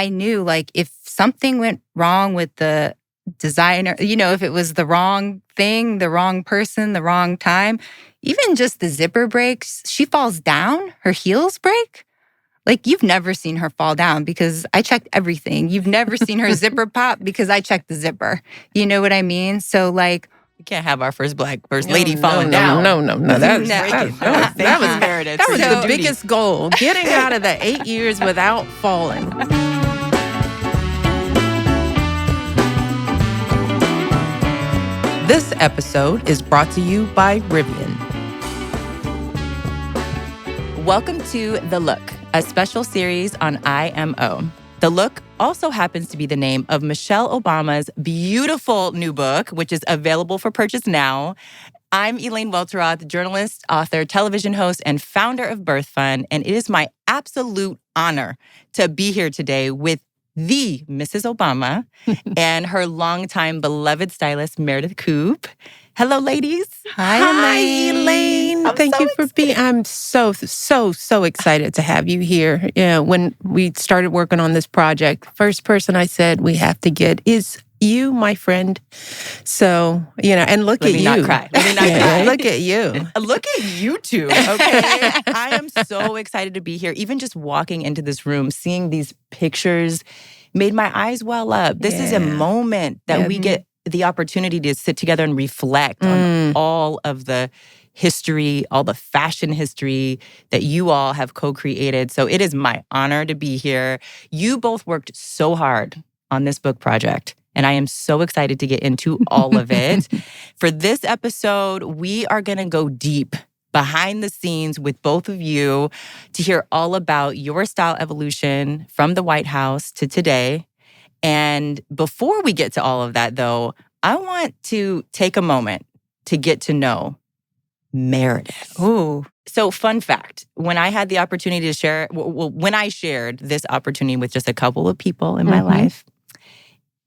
I knew like if something went wrong with the designer, if it was the wrong thing, the wrong person, the wrong time, even just the zipper breaks, she falls down, her heels break. Like, you've never seen her fall down because I checked everything. You've never seen her zipper pop because I checked the zipper. You know what I mean? So, like, we can't have our first lady falling down. No. That was Meredith. That was the biggest goal, getting out of the 8 years without falling. This episode is brought to you by Rivian. Welcome to The Look, a special series on IMO. The Look also happens to be the name of Michelle Obama's beautiful new book, which is available for purchase now. I'm Elaine Welteroth, journalist, author, television host, and founder of Birth Fund, and it is my absolute honor to be here today with the Mrs. Obama and her longtime beloved stylist, Meredith Koop. Hello, ladies. Hi, Elaine. Thank you for being. I'm so excited to have you here. Yeah, when we started working on this project, first person I said we have to get is you, my friend. So, and look at you. Let me not cry. Look at you. Look at you two, okay? I am so excited to be here. Even just walking into this room, seeing these pictures made my eyes well up. This is a moment that we get the opportunity to sit together and reflect on all of the history, all the fashion history that you all have co-created. So it is my honor to be here. You both worked so hard on this book project, and I am so excited to get into all of it. For this episode, we are going to go deep behind the scenes with both of you to hear all about your style evolution from the White House to today. And before we get to all of that, though, I want to take a moment to get to know Meredith. Ooh. So, fun fact, when I had the opportunity to share, when I shared this opportunity with just a couple of people in my life,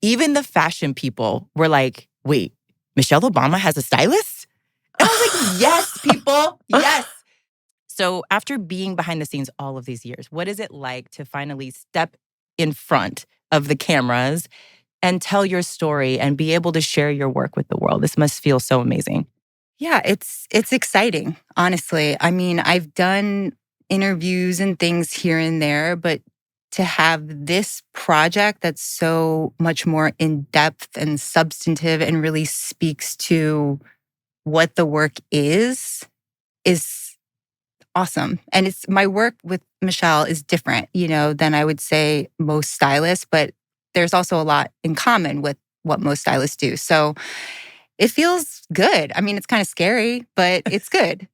even the fashion people were like, wait, Michelle Obama has a stylist? And I was like, yes, people, yes. So after being behind the scenes all of these years, what is it like to finally step in front of the cameras and tell your story and be able to share your work with the world? This must feel so amazing. Yeah, it's exciting, honestly. I mean, I've done interviews and things here and there, but to have this project that's so much more in-depth and substantive and really speaks to what the work is awesome. And it's my work with Michelle is different, than I would say most stylists, but there's also a lot in common with what most stylists do. So it feels good. I mean, it's kind of scary, but it's good.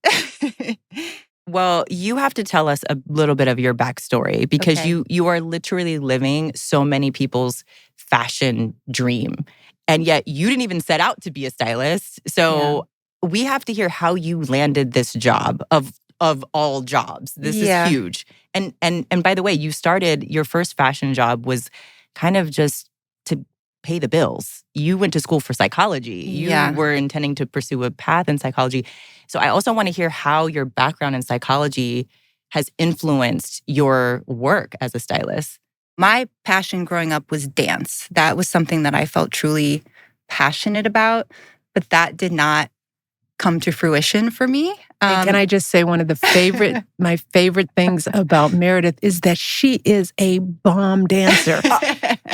Well, you have to tell us a little bit of your backstory because you are literally living so many people's fashion dream. And yet you didn't even set out to be a stylist. So we have to hear how you landed this job of all jobs. This is huge. And by the way, you started, your first fashion job was kind of just to pay the bills. You went to school for psychology. You were intending to pursue a path in psychology. So I also want to hear how your background in psychology has influenced your work as a stylist. My passion growing up was dance. That was something that I felt truly passionate about, but that did not come to fruition for me. Can I just say one of my favorite things about Meredith is that she is a bomb dancer.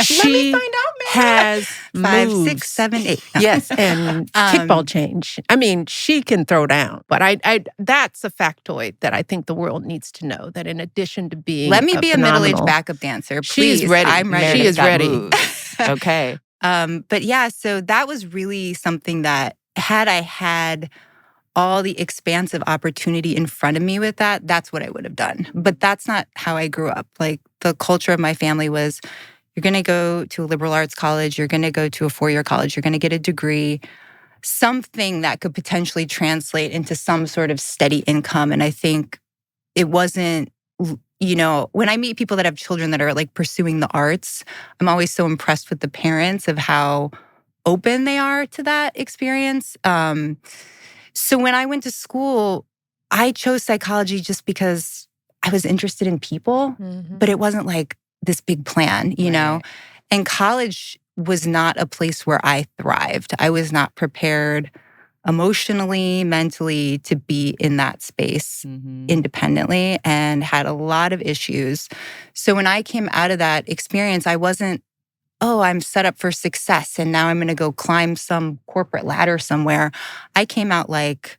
She Let me find out, Meredith. Has 5, moves. 6, 7, 8. No. Yes, and kickball change. I mean, she can throw down. But I that's a factoid that I think the world needs to know, that in addition to being Let me be a middle-aged phenomenal backup dancer, please. She's ready. I'm ready. She is ready. Okay. But yeah, so that was really something that had I had all the expansive opportunity in front of me with that, that's what I would have done. But that's not how I grew up. Like, the culture of my family was, you're going to go to a liberal arts college, you're going to go to a 4-year college, you're going to get a degree, something that could potentially translate into some sort of steady income. And I think it wasn't, when I meet people that have children that are like pursuing the arts, I'm always so impressed with the parents of how open they are to that experience. So when I went to school, I chose psychology just because I was interested in people, but it wasn't like this big plan, you know? And college was not a place where I thrived. I was not prepared emotionally, mentally to be in that space independently, and had a lot of issues. So when I came out of that experience, I wasn't, oh, I'm set up for success and now I'm going to go climb some corporate ladder somewhere. I came out like,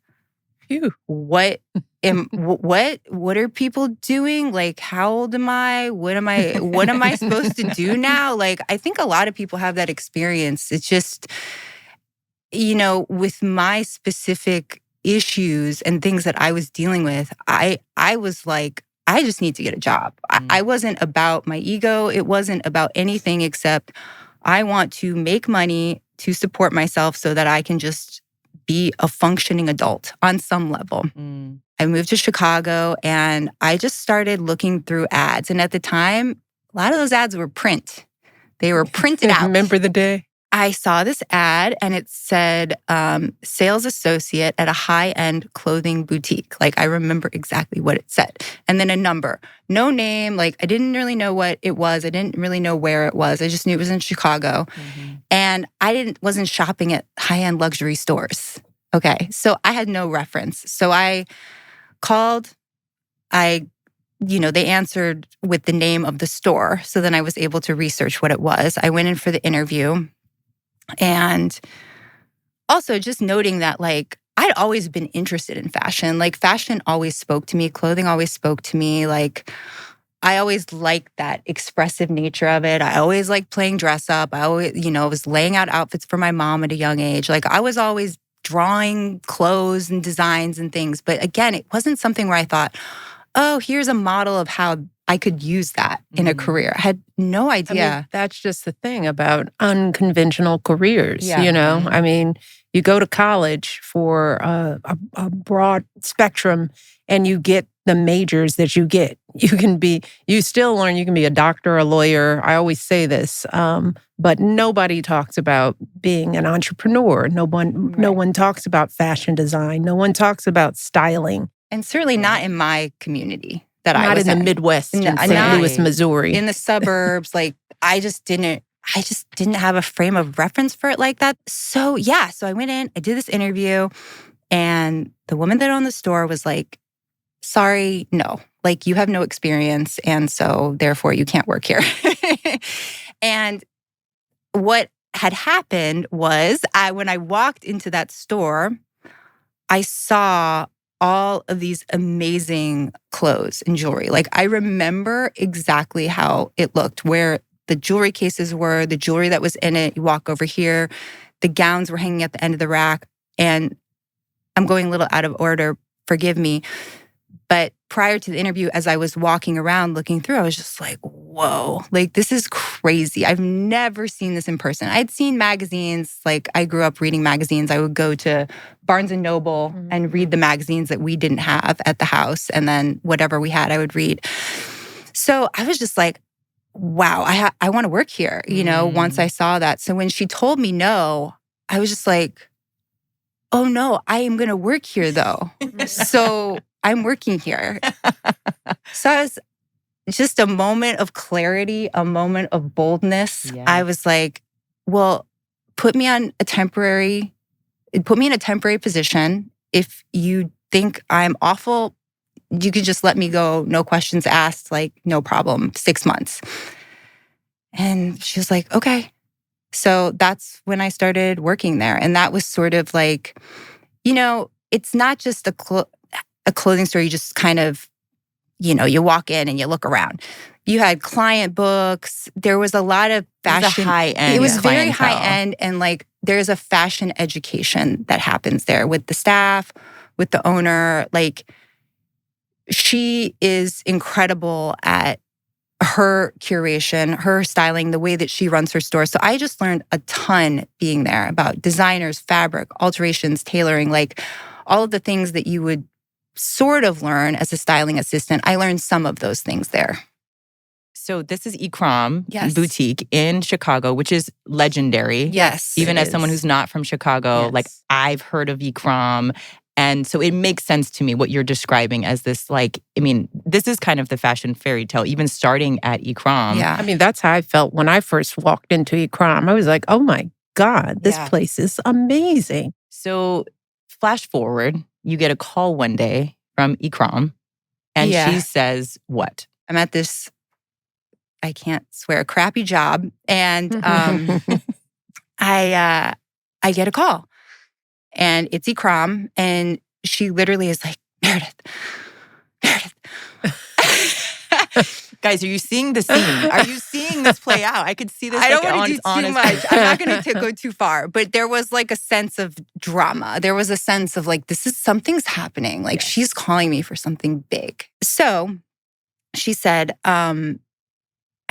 phew, what are people doing? Like, how old am I? What am I supposed to do now? Like, I think a lot of people have that experience. It's just, you know, with my specific issues and things that I was dealing with, I was like, I just need to get a job. I wasn't about my ego. It wasn't about anything except I want to make money to support myself so that I can just be a functioning adult on some level. I moved to Chicago and I just started looking through ads. And at the time, a lot of those ads were print. They were printed out. Remember the day? I saw this ad and it said sales associate at a high-end clothing boutique. Like, I remember exactly what it said. And then a number. No name. Like, I didn't really know what it was. I didn't really know where it was. I just knew it was in Chicago. And I wasn't shopping at high-end luxury stores. Okay. So I had no reference. So I called. They answered with the name of the store. So then I was able to research what it was. I went in for the interview. And also just noting that, like, I'd always been interested in fashion. Like, fashion always spoke to me. Clothing always spoke to me. Like, I always liked that expressive nature of it. I always liked playing dress up. I always, was laying out outfits for my mom at a young age. Like, I was always drawing clothes and designs and things. But again, it wasn't something where I thought, oh, here's a model of how I could use that in a career. I had no idea. I mean, that's just the thing about unconventional careers, you know? I mean, you go to college for a broad spectrum and you get the majors that you get. You still learn, you can be a doctor, a lawyer. I always say this, but nobody talks about being an entrepreneur. No one talks about fashion design. No one talks about styling. And certainly not in my community. Not in the Midwest, in St. Louis, Missouri. In the suburbs, like, I just didn't have a frame of reference for it like that. So I went in, I did this interview, and the woman that owned the store was like, sorry, no, like, you have no experience, and so therefore you can't work here. And what had happened was, when I walked into that store, I saw all of these amazing clothes and jewelry. Like, I remember exactly how it looked, where the jewelry cases were, the jewelry that was in it. You walk over here, the gowns were hanging at the end of the rack. And I'm going a little out of order, forgive me. But prior to the interview, as I was walking around looking through, I was just like, whoa, like, this is crazy. I've never seen this in person. I'd seen magazines. Like, I grew up reading magazines. I would go to Barnes and Noble and read the magazines that we didn't have at the house. And then whatever we had, I would read. So I was just like, wow, I want to work here, once I saw that. So when she told me no, I was just like, oh no, I am going to work here though. So I'm working here. So I was just a moment of clarity, a moment of boldness. Yeah. I was like, well, put me in a temporary position. If you think I'm awful, you could just let me go, no questions asked, like, no problem, 6 months. And she was like, okay. So that's when I started working there. And that was sort of like, it's not just a clothing store. You just kind of, you walk in and you look around. You had client books. There was a lot of fashion. It was a high-end. It was very high-end. And like, there's a fashion education that happens there with the staff, with the owner. Like, she is incredible at her curation, her styling, the way that she runs her store. So I just learned a ton being there about designers, fabric, alterations, tailoring, like all of the things that you would sort of learn as a styling assistant. I learned some of those things there. So this is Ikram Boutique in Chicago, which is legendary. Yes. Even as someone who's not from Chicago, like, I've heard of Ikram. And so it makes sense to me what you're describing as this, like, I mean, this is kind of the fashion fairy tale, even starting at Ikram. Yeah. I mean, that's how I felt when I first walked into Ikram. I was like, oh my God, this place is amazing. So flash forward, you get a call one day from Ikram, and she says, what? I'm at this, I can't swear, crappy job. And I get a call. And it's Ikram. And she literally is like, Meredith. Guys, are you seeing the scene? Are you seeing this play out? I could see this. I don't want to do too much. I'm not going to go too far. But there was like a sense of drama. There was a sense of like, something's happening. Like she's calling me for something big. So she said, I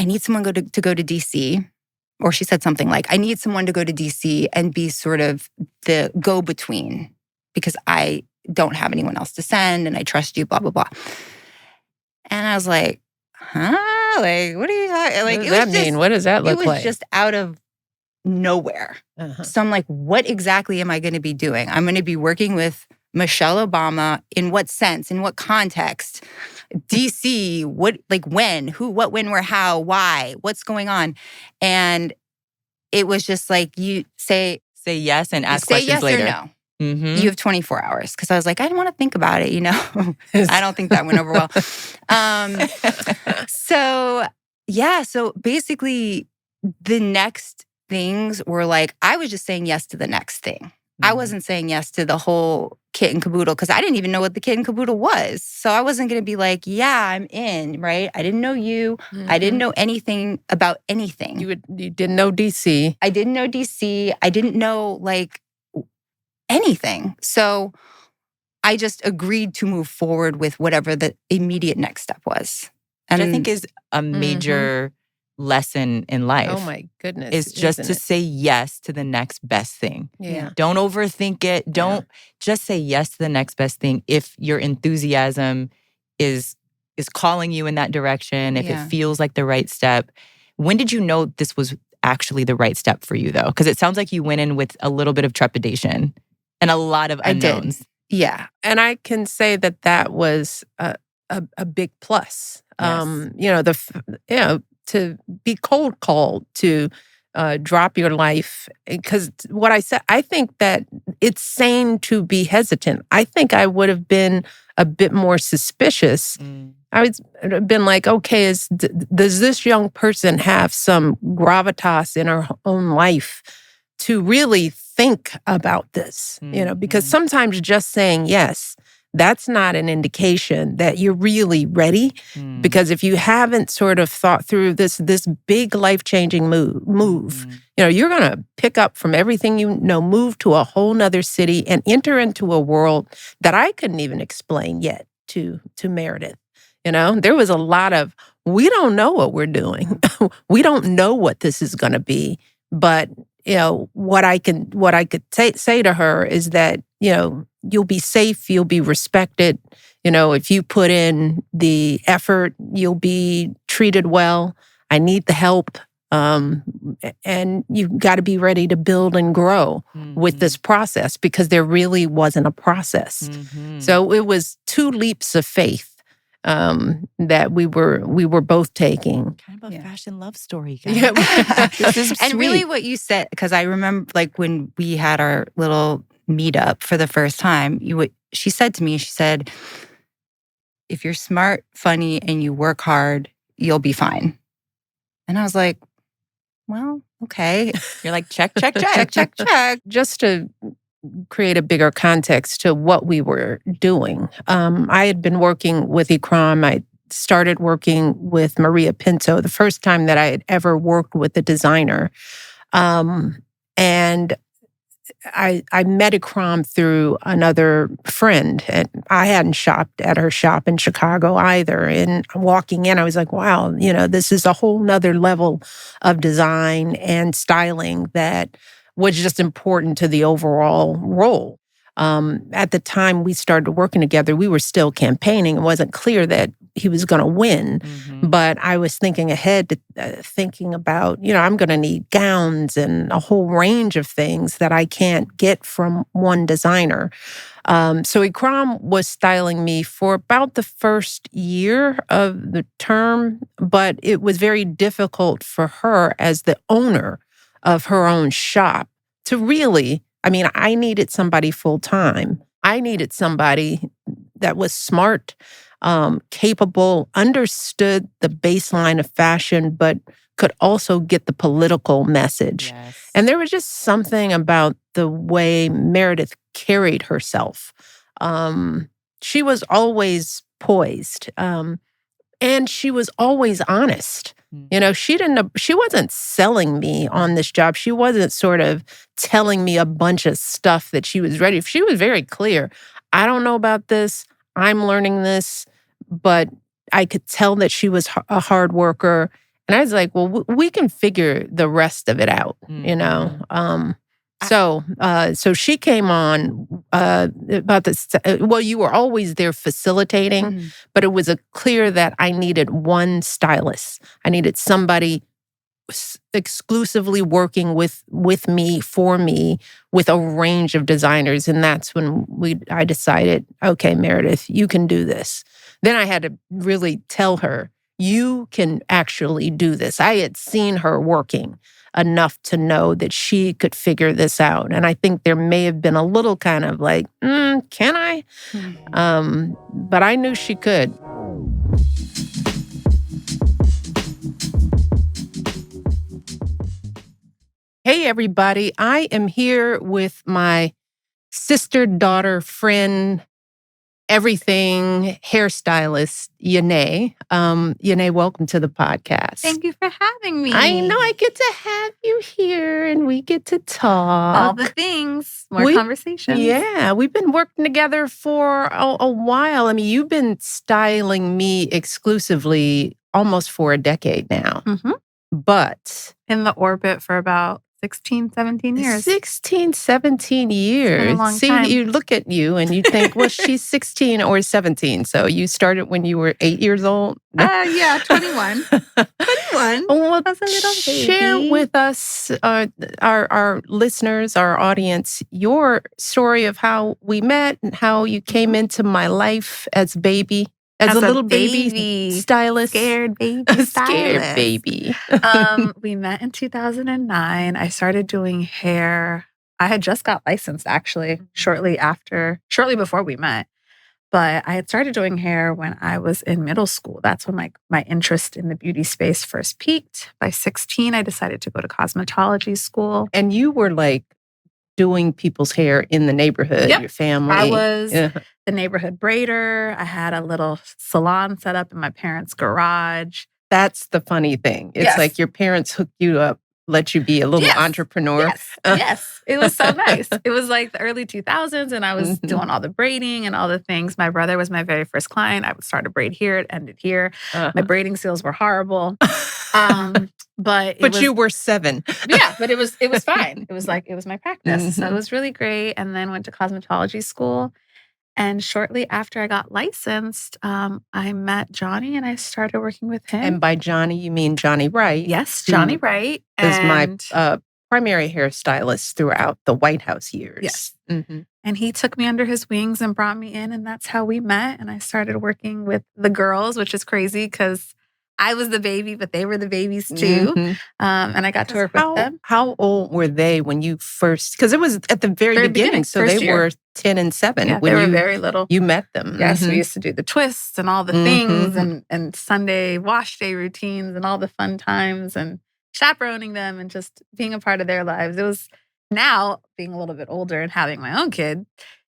need someone to go to DC. Or she said something like, I need someone to go to DC and be sort of the go-between because I don't have anyone else to send and I trust you, blah, blah, blah. And I was like, huh? Like, what are you talking? Like, what does that mean? What does that look like? It was just out of nowhere. So I'm like, what exactly am I going to be doing? I'm going to be working with Michelle Obama. In what sense? In what context? DC, what, like when, who, what, when, where, how, why, what's going on? And it was just like, you say yes and ask questions later. Say yes or no. Mm-hmm. You have 24 hours. Because I was like, I didn't want to think about it, I don't think that went over well. So basically the next things were like, I was just saying yes to the next thing. I wasn't saying yes to the whole kit and caboodle because I didn't even know what the kit and caboodle was. So I wasn't going to be like, yeah, I'm in, right? I didn't know you. I didn't know anything about anything. You didn't know DC. I didn't know DC. I didn't know like anything. So I just agreed to move forward with whatever the immediate next step was. And I think is a major lesson in life. Oh my goodness. Is just to say yes to the next best thing. Yeah. Don't overthink it. Don't just say yes to the next best thing if your enthusiasm is calling you in that direction, if it feels like the right step. When did you know this was actually the right step for you though? Because it sounds like you went in with a little bit of trepidation and a lot of unknowns. I did. Yeah. And I can say that was a big plus. Yes. To be cold called, to drop your life. Because what I said, I think that it's sane to be hesitant. I think I would have been a bit more suspicious. I would have been like, okay, does this young person have some gravitas in her own life to really think about this? Because sometimes just saying yes, that's not an indication that you're really ready. Because if you haven't sort of thought through this big life-changing move, you're going to pick up from everything move to a whole nother city and enter into a world that I couldn't even explain yet to Meredith. There was a lot of, we don't know what we're doing. We don't know what this is going to be. But, what I could say to her is that, you'll be safe, you'll be respected. If you put in the effort, you'll be treated well. I need the help. And you've got to be ready to build and grow with this process because there really wasn't a process. So it was 2 leaps of faith that we were both taking. Kind of a fashion love story, guys. This is and really what you said, because I remember like when we had our little meetup for the first time, she said to me, if you're smart, funny, and you work hard, you'll be fine. And I was like, well, okay. You're like, check, check, check. check, check. Just to create a bigger context to what we were doing. I had been working with Ikram. I started working with Maria Pinto, the first time that I had ever worked with a designer. And I met Ikram through another friend, and I hadn't shopped at her shop in Chicago either. And walking in, I was like, wow, this is a whole nother level of design and styling that was just important to the overall role. At the time we started working together, we were still campaigning. It wasn't clear that he was going to win. But I was thinking ahead, thinking about, I'm going to need gowns and a whole range of things that I can't get from one designer. So Ikram was styling me for about the first year of the term, but it was very difficult for her as the owner of her own shop to really, I needed somebody full time. I needed somebody that was smart, capable, understood the baseline of fashion, but could also get the political message. Yes. And there was just something about the way Meredith carried herself. She was always poised, and she was always honest. She wasn't selling me on this job. She wasn't sort of telling me a bunch of stuff that she was ready. She was very clear. I don't know about this. I'm learning this, but I could tell that she was a hard worker. And I was like, well, we can figure the rest of it out, So she came on about this. Well, you were always there facilitating, but it was clear that I needed one stylist. I needed somebody exclusively working with me, for me, with a range of designers. And that's when I decided, okay, Meredith, you can do this. Then I had to really tell her, you can actually do this. I had seen her working enough to know that she could figure this out. And I think there may have been a little kind of like, can I? But I knew she could. Hey, everybody. I am here with my sister, daughter, friend, everything hairstylist, Yanae. Yanae, welcome to the podcast. Thank you for having me. I know I get to have you here and we get to talk. All the things, more conversations. Yeah, we've been working together for a while. You've been styling me exclusively almost for a decade now. But in the orbit for about 16, 17 years. 16, 17 years. It's been a long time. See, you look at you and you think, well, she's 16 or 17. So you started when you were 8 years old? Yeah, 21. 21. Well, I was a little share baby. with us, our listeners, our audience, your story of how we met and how you came into my life as a baby. As a little baby stylist. Scared baby stylist. Scared baby. We met in 2009. I started doing hair. I had just got licensed, actually, shortly before we met. But I had started doing hair when I was in middle school. That's when my interest in the beauty space first peaked. By 16, I decided to go to cosmetology school. And you were like doing people's hair in the neighborhood, your family. I was the neighborhood braider. I had a little salon set up in my parents' garage. That's the funny thing. It's like your parents hooked you up, let you be a little entrepreneur. Yes. It was so nice. It was like the early 2000s and I was doing all the braiding and all the things. My brother was my very first client. I would start a braid here. It ended here. My braiding skills were horrible. But you were 7. Yeah, but it was fine. It was my practice. So it was really great. And then went to cosmetology school. And shortly after I got licensed, I met Johnny and I started working with him. And by Johnny, you mean Johnny Wright? Yes, Johnny Wright. Is my primary hairstylist throughout the White House years. Yes. And he took me under his wings and brought me in. And that's how we met. And I started working with the girls, which is crazy because I was the baby, but they were the babies too. And I got to work with them. How old were they when you first, because it was at the very beginning. So they were 10 and 7 when they were very little. You met them. Yes, we used to do the twists and all the things and Sunday wash day routines and all the fun times and chaperoning them and just being a part of their lives. It was now being a little bit older and having my own kid.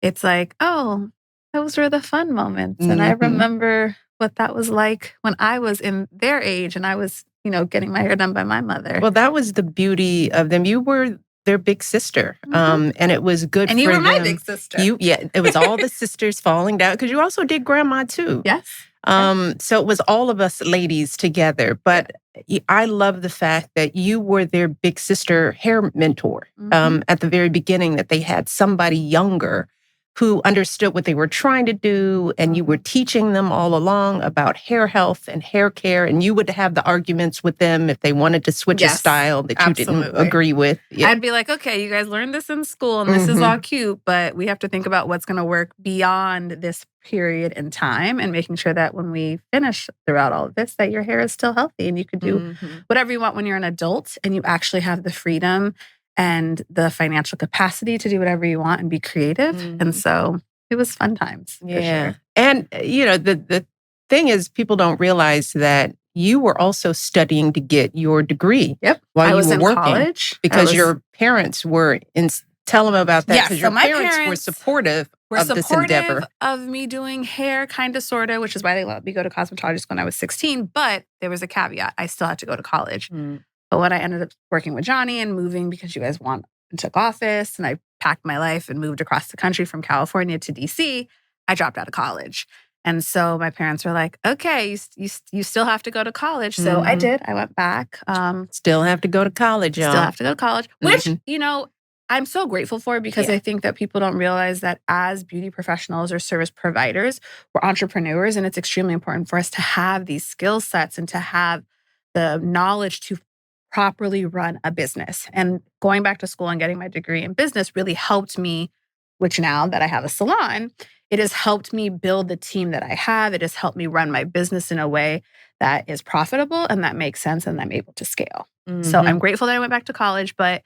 It's like, oh, those were the fun moments. And I remember what that was like when I was in their age and I was, getting my hair done by my mother. Well, that was the beauty of them. You were their big sister. And it was good for them. And you were my big sister. It was all the sisters falling down because you also did grandma too. Yes. So it was all of us ladies together. But I love the fact that you were their big sister hair mentor at the very beginning, that they had somebody younger who understood what they were trying to do, and you were teaching them all along about hair health and hair care, and you would have the arguments with them if they wanted to switch a style that you didn't agree with. Yeah. I'd be like, okay, you guys learned this in school and this is all cute, but we have to think about what's going to work beyond this period in time and making sure that when we finish throughout all of this, that your hair is still healthy and you can do whatever you want when you're an adult and you actually have the freedom and the financial capacity to do whatever you want and be creative. And so it was fun times. Yeah. For sure. And, the thing is, people don't realize that you were also studying to get your degree. Yep. While I was you were in working. College. Because your parents were tell them about that. Because your parents were supportive of this endeavor. Of me doing hair, kind of, sort of, which is why they let me go to cosmetology school when I was 16. But there was a caveat. I still had to go to college. But when I ended up working with Johnny and moving because you guys took office and I packed my life and moved across the country from California to DC, I dropped out of college. And so my parents were like, okay, you still have to go to college. So I did. I went back. Still have to go to college, y'all. Still have to go to college, which, I'm so grateful for because I think that people don't realize that as beauty professionals or service providers, we're entrepreneurs. And it's extremely important for us to have these skill sets and to have the knowledge to properly run a business. And going back to school and getting my degree in business really helped me, which now that I have a salon, it has helped me build the team that I have. It has helped me run my business in a way that is profitable and that makes sense and I'm able to scale. So I'm grateful that I went back to college, but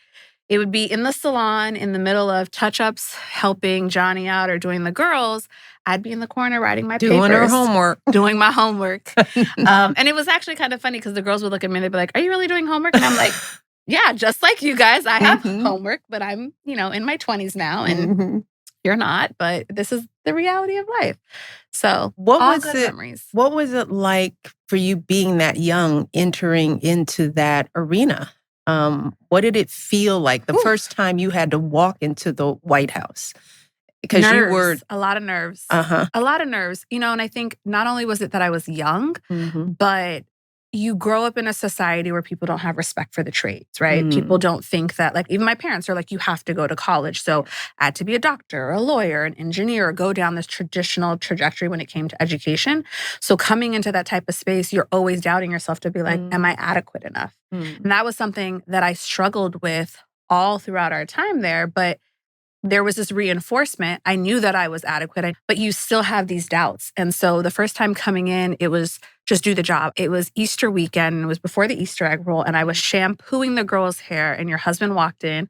it would be in the salon in the middle of touch-ups, helping Johnny out or doing the girls. I'd be in the corner writing my papers. Doing her homework. Doing my homework. And it was actually kind of funny because the girls would look at me and they'd be like, are you really doing homework? And I'm like, yeah, just like you guys, I have homework, but I'm, in my 20s now and you're not, but this is the reality of life. So memories. What was it like for you being that young, entering into that arena? What did it feel like the first time you had to walk into the White House? Because you were a lot of nerves. A lot of nerves. And I think not only was it that I was young, but you grow up in a society where people don't have respect for the trades, right? People don't think that, even my parents are like, you have to go to college. So I had to be a doctor, a lawyer, an engineer, go down this traditional trajectory when it came to education. So coming into that type of space, you're always doubting yourself to be like, am I adequate enough? And that was something that I struggled with all throughout our time there. But there was this reinforcement. I knew that I was adequate, but you still have these doubts. And so the first time coming in, it was just do the job. It was Easter weekend. It was before the Easter egg roll. And I was shampooing the girl's hair. And your husband walked in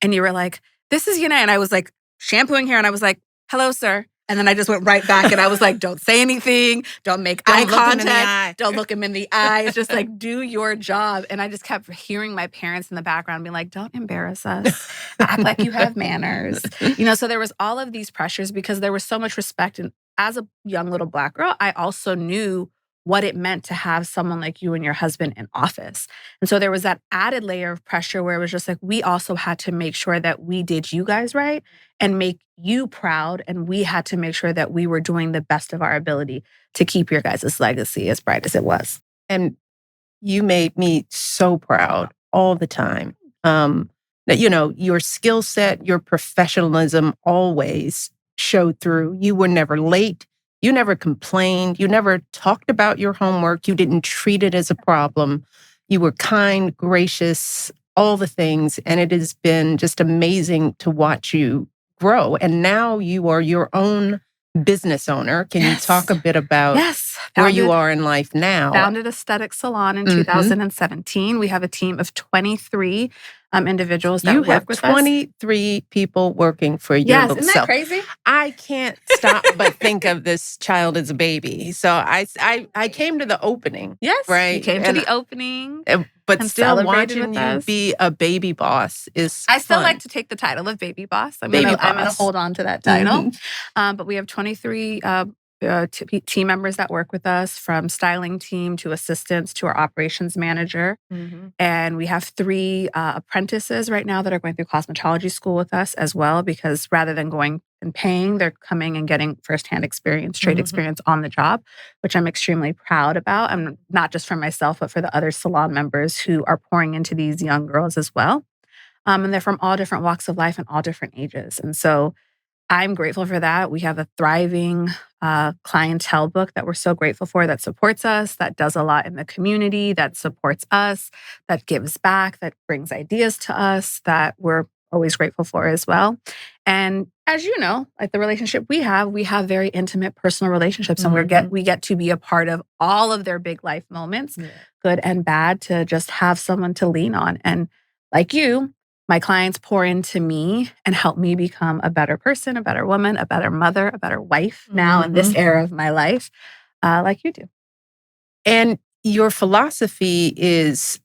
and you were like, this is Yana. And I was like shampooing hair. And I was like, hello, sir. And then I just went right back and I was like, don't say anything. Don't make eye contact. Don't look him in the eye. It's just like, do your job. And I just kept hearing my parents in the background being like, don't embarrass us. Act like you have manners. So there was all of these pressures because there was so much respect. And as a young little Black girl, I also knew what it meant to have someone like you and your husband in office. And so there was that added layer of pressure where it was just like, we also had to make sure that we did you guys right and make you proud. And we had to make sure that we were doing the best of our ability to keep your guys' legacy as bright as it was. And you made me so proud all the time. That, your skill set, your professionalism always showed through. You were never late. You never complained. You never talked about your homework. You didn't treat it as a problem. You were kind, gracious, all the things. And it has been just amazing to watch you grow. And now you are your own business owner. Can you talk a bit about where you are in life now? Founded Aesthetic Salon in 2017. We have a team of 23 individuals that work with us. You have 23 people working for your little isn't that self. Crazy? I can't stop but think of this child as a baby. So I came to the opening. Yes, right. You came to the opening. But still watching you be a baby boss is I still fun. like to take the title of baby boss. I'm going to hold on to that title. But we have 23 team members that work with us, from styling team to assistants to our operations manager. And we have 3 apprentices right now that are going through cosmetology school with us as well, because rather than going and paying, they're coming and getting firsthand experience, trade experience on the job, which I'm extremely proud about. I'm not just for myself, but for the other salon members who are pouring into these young girls as well. And they're from all different walks of life and all different ages. And so I'm grateful for that. We have a thriving clientele book that we're so grateful for, that supports us, that does a lot in the community, that supports us, that gives back, that brings ideas to us, that we're always grateful for as well. And as you know, like the relationship we have very intimate personal relationships, and we get to be a part of all of their big life moments, good and bad, to just have someone to lean on. And like you, my clients pour into me and help me become a better person, a better woman, a better mother, a better wife now in this era of my life, like you do. And your philosophy is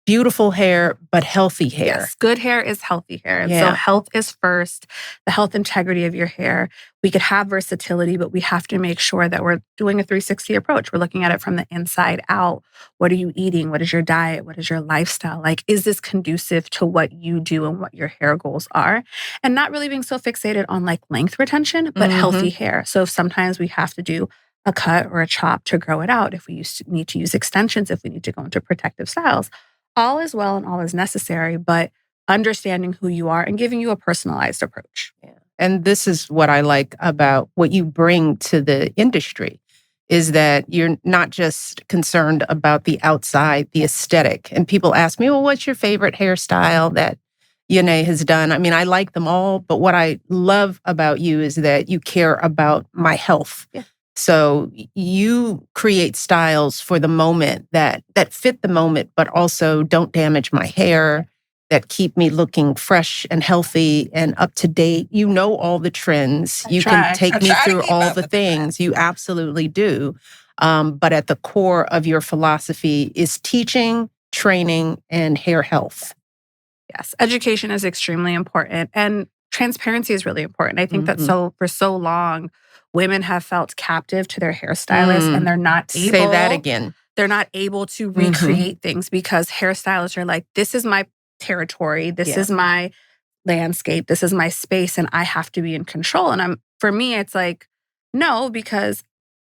beautiful hair, but healthy hair. Yes, good hair is healthy hair. And so health is first, the health integrity of your hair. We could have versatility, but we have to make sure that we're doing a 360 approach. We're looking at it from the inside out. What are you eating? What is your diet? What is your lifestyle? Like, is this conducive to what you do and what your hair goals are? And not really being so fixated on like length retention, but healthy hair. So sometimes we have to do a cut or a chop to grow it out. If we need to use extensions, if we need to go into protective styles. All is well and all is necessary, but understanding who you are and giving you a personalized approach. Yeah. And this is what I like about what you bring to the industry, is that you're not just concerned about the outside, the aesthetic. And people ask me, well, what's your favorite hairstyle that Yane has done? I mean, I like them all, but what I love about you is that you care about my health. Yeah. So you create styles for the moment that fit the moment, but also don't damage my hair, that keep me looking fresh and healthy and up to date. You know all the trends. You can take me through all the things. You absolutely do. But at the core of your philosophy is teaching, training, and hair health. Yes, education is extremely important. And transparency is really important. I think that for so long, women have felt captive to their hairstylist, and they're not able. Say that again. They're not able to recreate things because hairstylists are like, this is my territory. This is my landscape. This is my space, and I have to be in control. And for me, it's like, no, because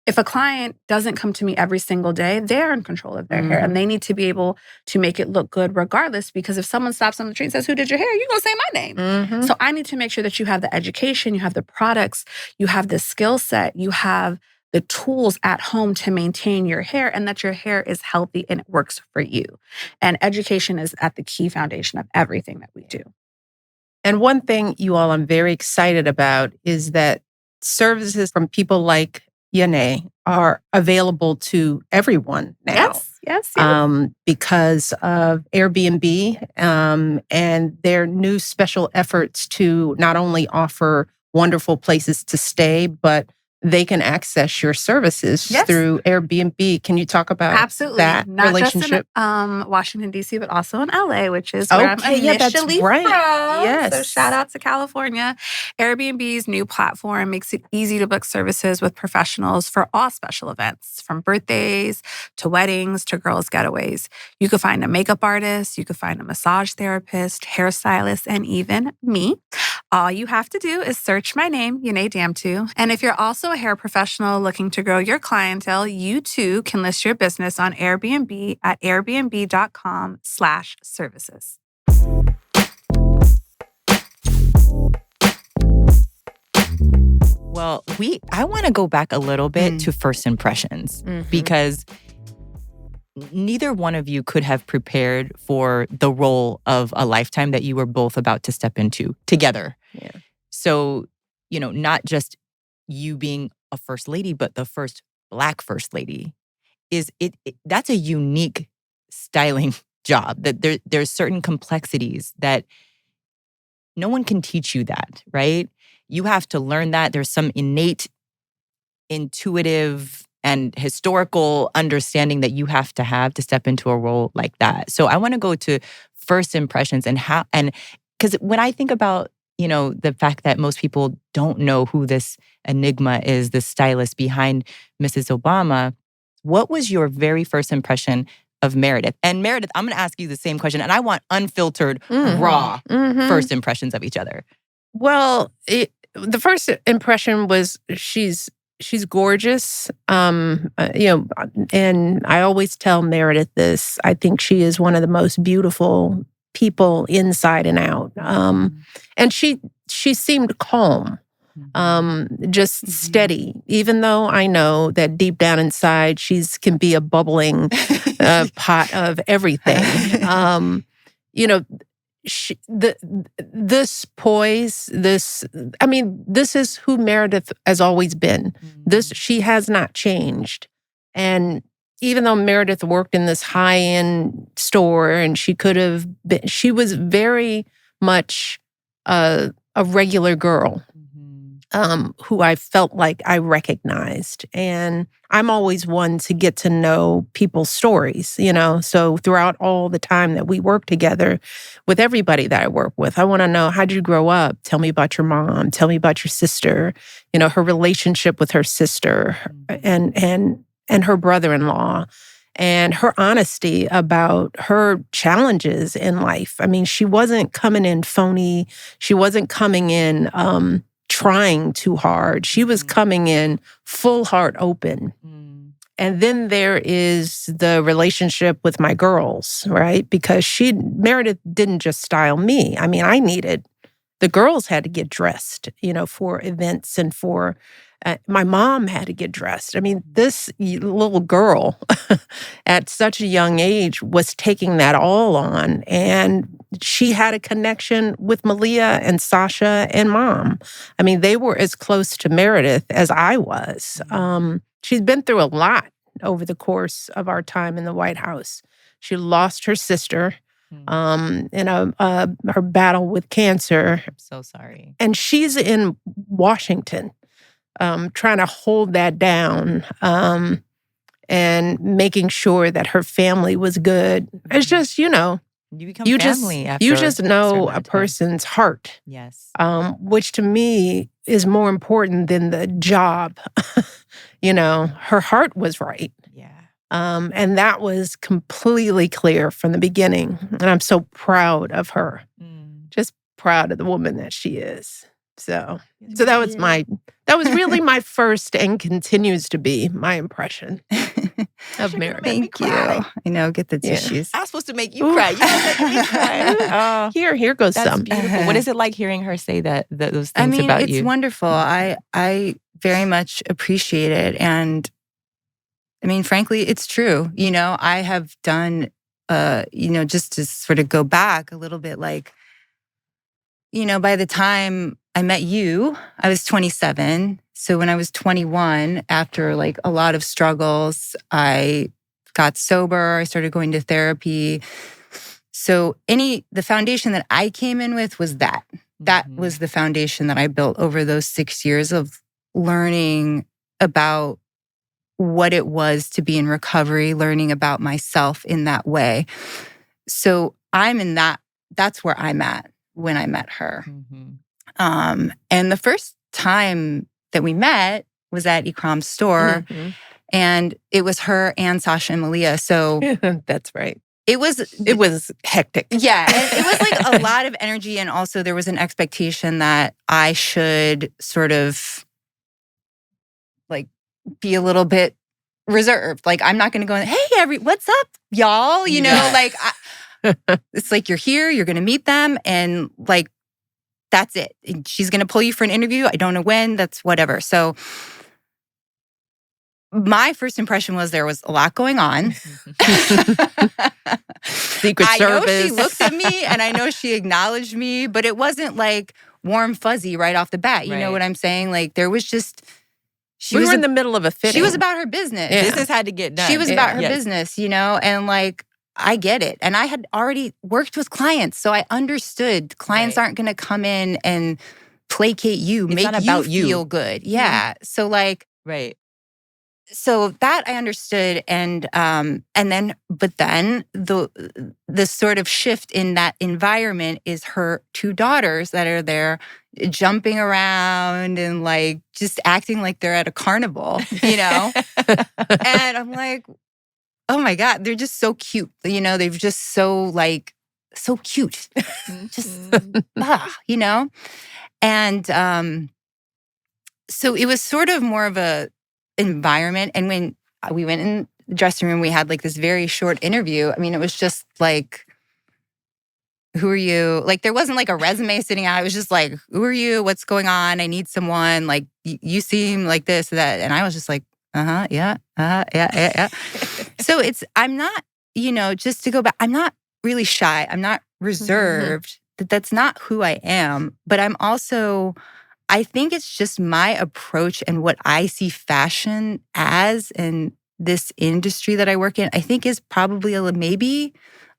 if a client doesn't come to me every single day, they're in control of their hair, and they need to be able to make it look good regardless, because if someone stops on the street and says, who did your hair? You're going to say my name. So I need to make sure that you have the education, you have the products, you have the skill set, you have the tools at home to maintain your hair, and that your hair is healthy and it works for you. And education is at the key foundation of everything that we do. And one thing, you all, I'm very excited about is that services from people like Yane are available to everyone now. Yes. Because of Airbnb and their new special efforts to not only offer wonderful places to stay, but they can access your services through Airbnb. Can you talk about that Not relationship? Just in Washington, D.C., but also in L.A., which is where I'm initially from. Yes. So shout out to California. Airbnb's new platform makes it easy to book services with professionals for all special events, from birthdays to weddings to girls' getaways. You could find a makeup artist, you could find a massage therapist, hairstylist, and even me. All you have to do is search my name, Yane Damtu. And if you're also a hair professional looking to grow your clientele, you too can list your business on Airbnb at airbnb.com/services. Well, I want to go back a little bit to first impressions, because neither one of you could have prepared for the role of a lifetime that you were both about to step into together. Yeah. So, not just you being a first lady, but the first Black first lady, that's a unique styling job. That there's certain complexities that no one can teach you that, right? You have to learn that. There's some innate, intuitive, and historical understanding that you have to step into a role like that. So I want to go to first impressions and because when I think about, the fact that most people don't know who this enigma is, the stylist behind Mrs. Obama, what was your very first impression of Meredith? And Meredith, I'm going to ask you the same question, and I want unfiltered, raw first impressions of each other. Well, the first impression was she's gorgeous, and I always tell Meredith this. I think she is one of the most beautiful people inside and out. And she seemed calm. just steady, even though I know that deep down inside, can be a bubbling pot of everything. This poise, this is who Meredith has always been. She has not changed. And even though Meredith worked in this high-end store and she was very much a regular girl who I felt like I recognized. And I'm always one to get to know people's stories, So throughout all the time that we work together with everybody that I work with, I want to know, how did you grow up? Tell me about your mom. Tell me about your sister. Her relationship with her sister and her brother-in-law. And her honesty about her challenges in life. I mean, she wasn't coming in phony. She wasn't coming in trying too hard. She was coming in full heart open. And then there is the relationship with my girls, right? Because Meredith didn't just style me. I mean, the girls had to get dressed, for events and for my mom had to get dressed. I mean, this little girl at such a young age was taking that all on. And she had a connection with Malia and Sasha and Mom. I mean, they were as close to Meredith as I was. She's been through a lot over the course of our time in the White House. She lost her sister in her battle with cancer. I'm so sorry. And she's in Washington. Trying to hold that down and making sure that her family was good. It's just, you become family after you just know a person's heart. Yes. Which to me is more important than the job. Her heart was right. Yeah. And that was completely clear from the beginning. And I'm so proud of her. Just proud of the woman that she is. So that was really my first and continues to be my impression of Meredith. Thank you. I know, get the tissues. I was supposed to make you cry. You don't make me cry. Here goes That's some. Beautiful. What is it like hearing her say those things about you? It's wonderful. I very much appreciate it. And I mean, frankly, it's true. I have done, just to sort of go back a little bit, like, by the time I met you, I was 27. So when I was 21, after like a lot of struggles, I got sober. I started going to therapy. So the foundation that I came in with was that. That was the foundation that I built over those 6 years of learning about what it was to be in recovery, learning about myself in that way. So that's where I'm at when I met her. And the first time that we met was at Ikram's store. And it was her and Sasha and Malia. So that's right. It was hectic. Yeah. It was like a lot of energy. And also there was an expectation that I should sort of like be a little bit reserved. Like, I'm not going to go, hey, what's up, y'all? Like, it's like, you're here, you're going to meet them. And like, that's it. And she's going to pull you for an interview. I don't know when, that's whatever. So my first impression was there was a lot going on. Secret Service. I know she looked at me and I know she acknowledged me, but it wasn't like warm fuzzy right off the bat. You know what I'm saying? Like, there was just... We were in the middle of a fitting. She was about her business. Yeah. Business had to get done. She was about her business, and like, I get it. And I had already worked with clients, so I understood clients aren't going to come in and placate you, it's make not about you feel good. Yeah. So like, so that I understood, and then the sort of shift in that environment is her two daughters that are there jumping around and like just acting like they're at a carnival, and I'm like, oh my God, they're just so cute. They're just so cute, just and so it was sort of more of a environment. And when we went in the dressing room, we had like this very short interview. I mean, it was just like, who are you? Like, there wasn't like a resume sitting out. It was just like, who are you? What's going on? I need someone. Like, you seem like this, that. And I was just like, yeah. So I'm not, just to go back, I'm not really shy. I'm not reserved. That's not who I am. But I'm also, I think it's just my approach and what I see fashion as in this industry that I work in, I think is probably maybe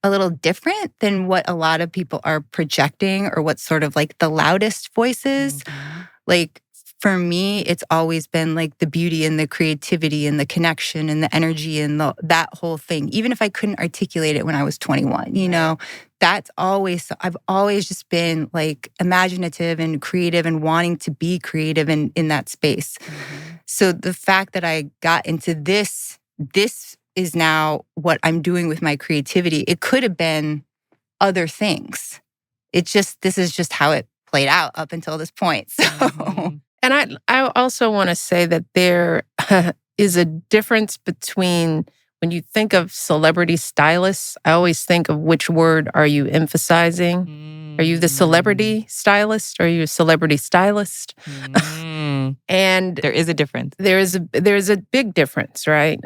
a little different than what a lot of people are projecting or what's sort of like the loudest voices. Like, for me, it's always been like the beauty and the creativity and the connection and the energy and that whole thing. Even if I couldn't articulate it when I was 21, I've always just been like imaginative and creative and wanting to be creative in that space. So the fact that I got into this is now what I'm doing with my creativity. It could have been other things. This is just how it played out up until this point. So, and I also want to say that there is a difference between when you think of celebrity stylists. I always think of which word are you emphasizing? Are you the celebrity stylist? Or are you a celebrity stylist? And there is a difference. There is a big difference, right?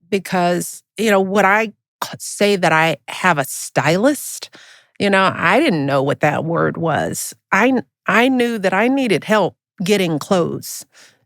Because, what I say that I have a stylist, I didn't know what that word was. I knew that I needed help getting clothes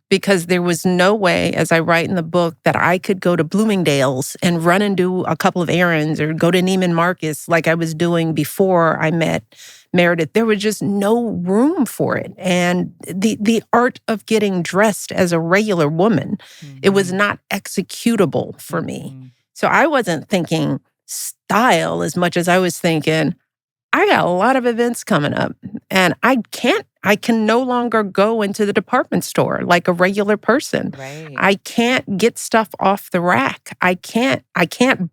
because there was no way, as I write in the book, that I could go to Bloomingdale's and run and do a couple of errands or go to Neiman Marcus like I was doing before I met Meredith. There was just no room for it. And the art of getting dressed as a regular woman, it was not executable for me. So I wasn't thinking style as much as I was thinking, I got a lot of events coming up and I can no longer go into the department store like a regular person. Right. I can't get stuff off the rack. I can't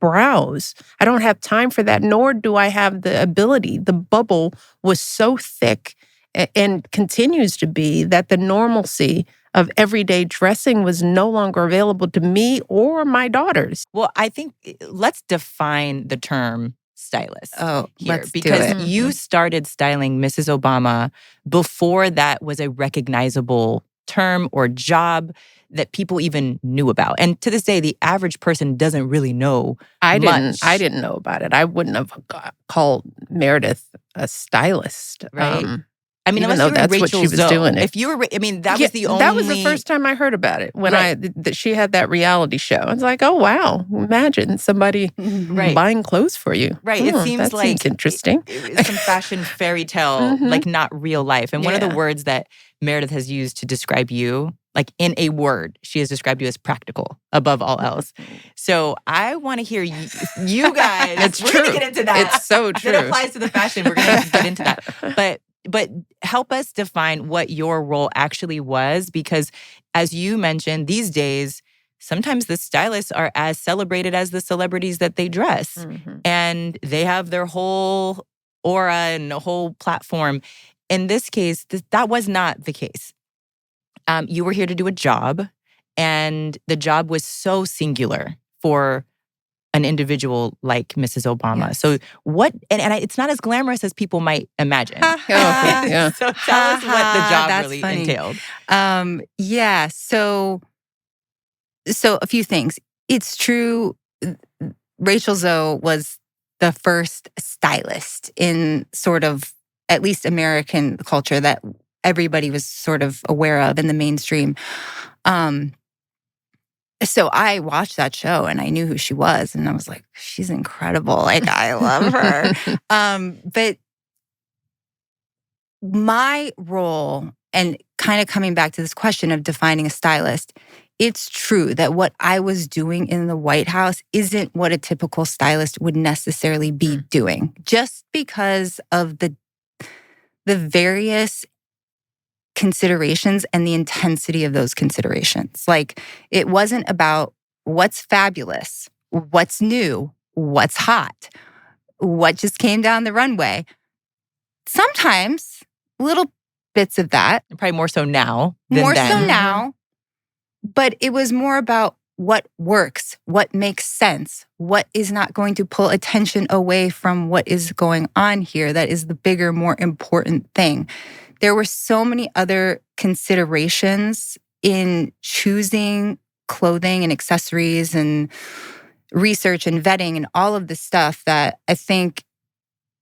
browse. I don't have time for that, nor do I have the ability. The bubble was so thick and continues to be that the normalcy of everyday dressing was no longer available to me or my daughters. Well, I think let's define the term stylist here, let's because do it. you started styling Mrs. Obama before that was a recognizable term or job that people even knew about. And to this day, the average person doesn't really know much. I didn't know about it. I wouldn't have called Meredith a stylist. Right. I mean, even unless though you were that's Rachel what she was Zoe. doing. If you were, that was the only. That was the first time I heard about it when that she had that reality show. I was like, oh wow, imagine somebody buying clothes for you. Right. It seems seems interesting. It's some fashion fairy tale, like not real life. And one of the words that Meredith has used to describe you, like in a word, she has described you as practical above all else. So I want to hear you guys. It's we're true. We're going to get into that. It's so true. It applies to the fashion. We're going to get into that. But help us define what your role actually was, because as you mentioned, these days, sometimes the stylists are as celebrated as the celebrities that they dress. And they have their whole aura and a whole platform. In this case, that was not the case. You were here to do a job, and the job was so singular for an individual like Mrs. Obama. Yes. So it's not as glamorous as people might imagine. So tell us what the job That's really funny. entailed. So a few things. It's true, Rachel Zoe was the first stylist in sort of at least American culture that everybody was sort of aware of in the mainstream. So I watched that show and I knew who she was, and I was like, she's incredible. Like, I love her. But my role, and kind of coming back to this question of defining a stylist, it's true that what I was doing in the White House isn't what a typical stylist would necessarily be doing, just because of the various considerations and the intensity of those considerations. Like, it wasn't about what's fabulous, what's new, what's hot, what just came down the runway. Sometimes little bits of that. Probably more so now than then. More so now. But it was more about what works, what makes sense, what is not going to pull attention away from what is going on here. That is the bigger, more important thing. There were so many other considerations in choosing clothing and accessories and research and vetting and all of this stuff that I think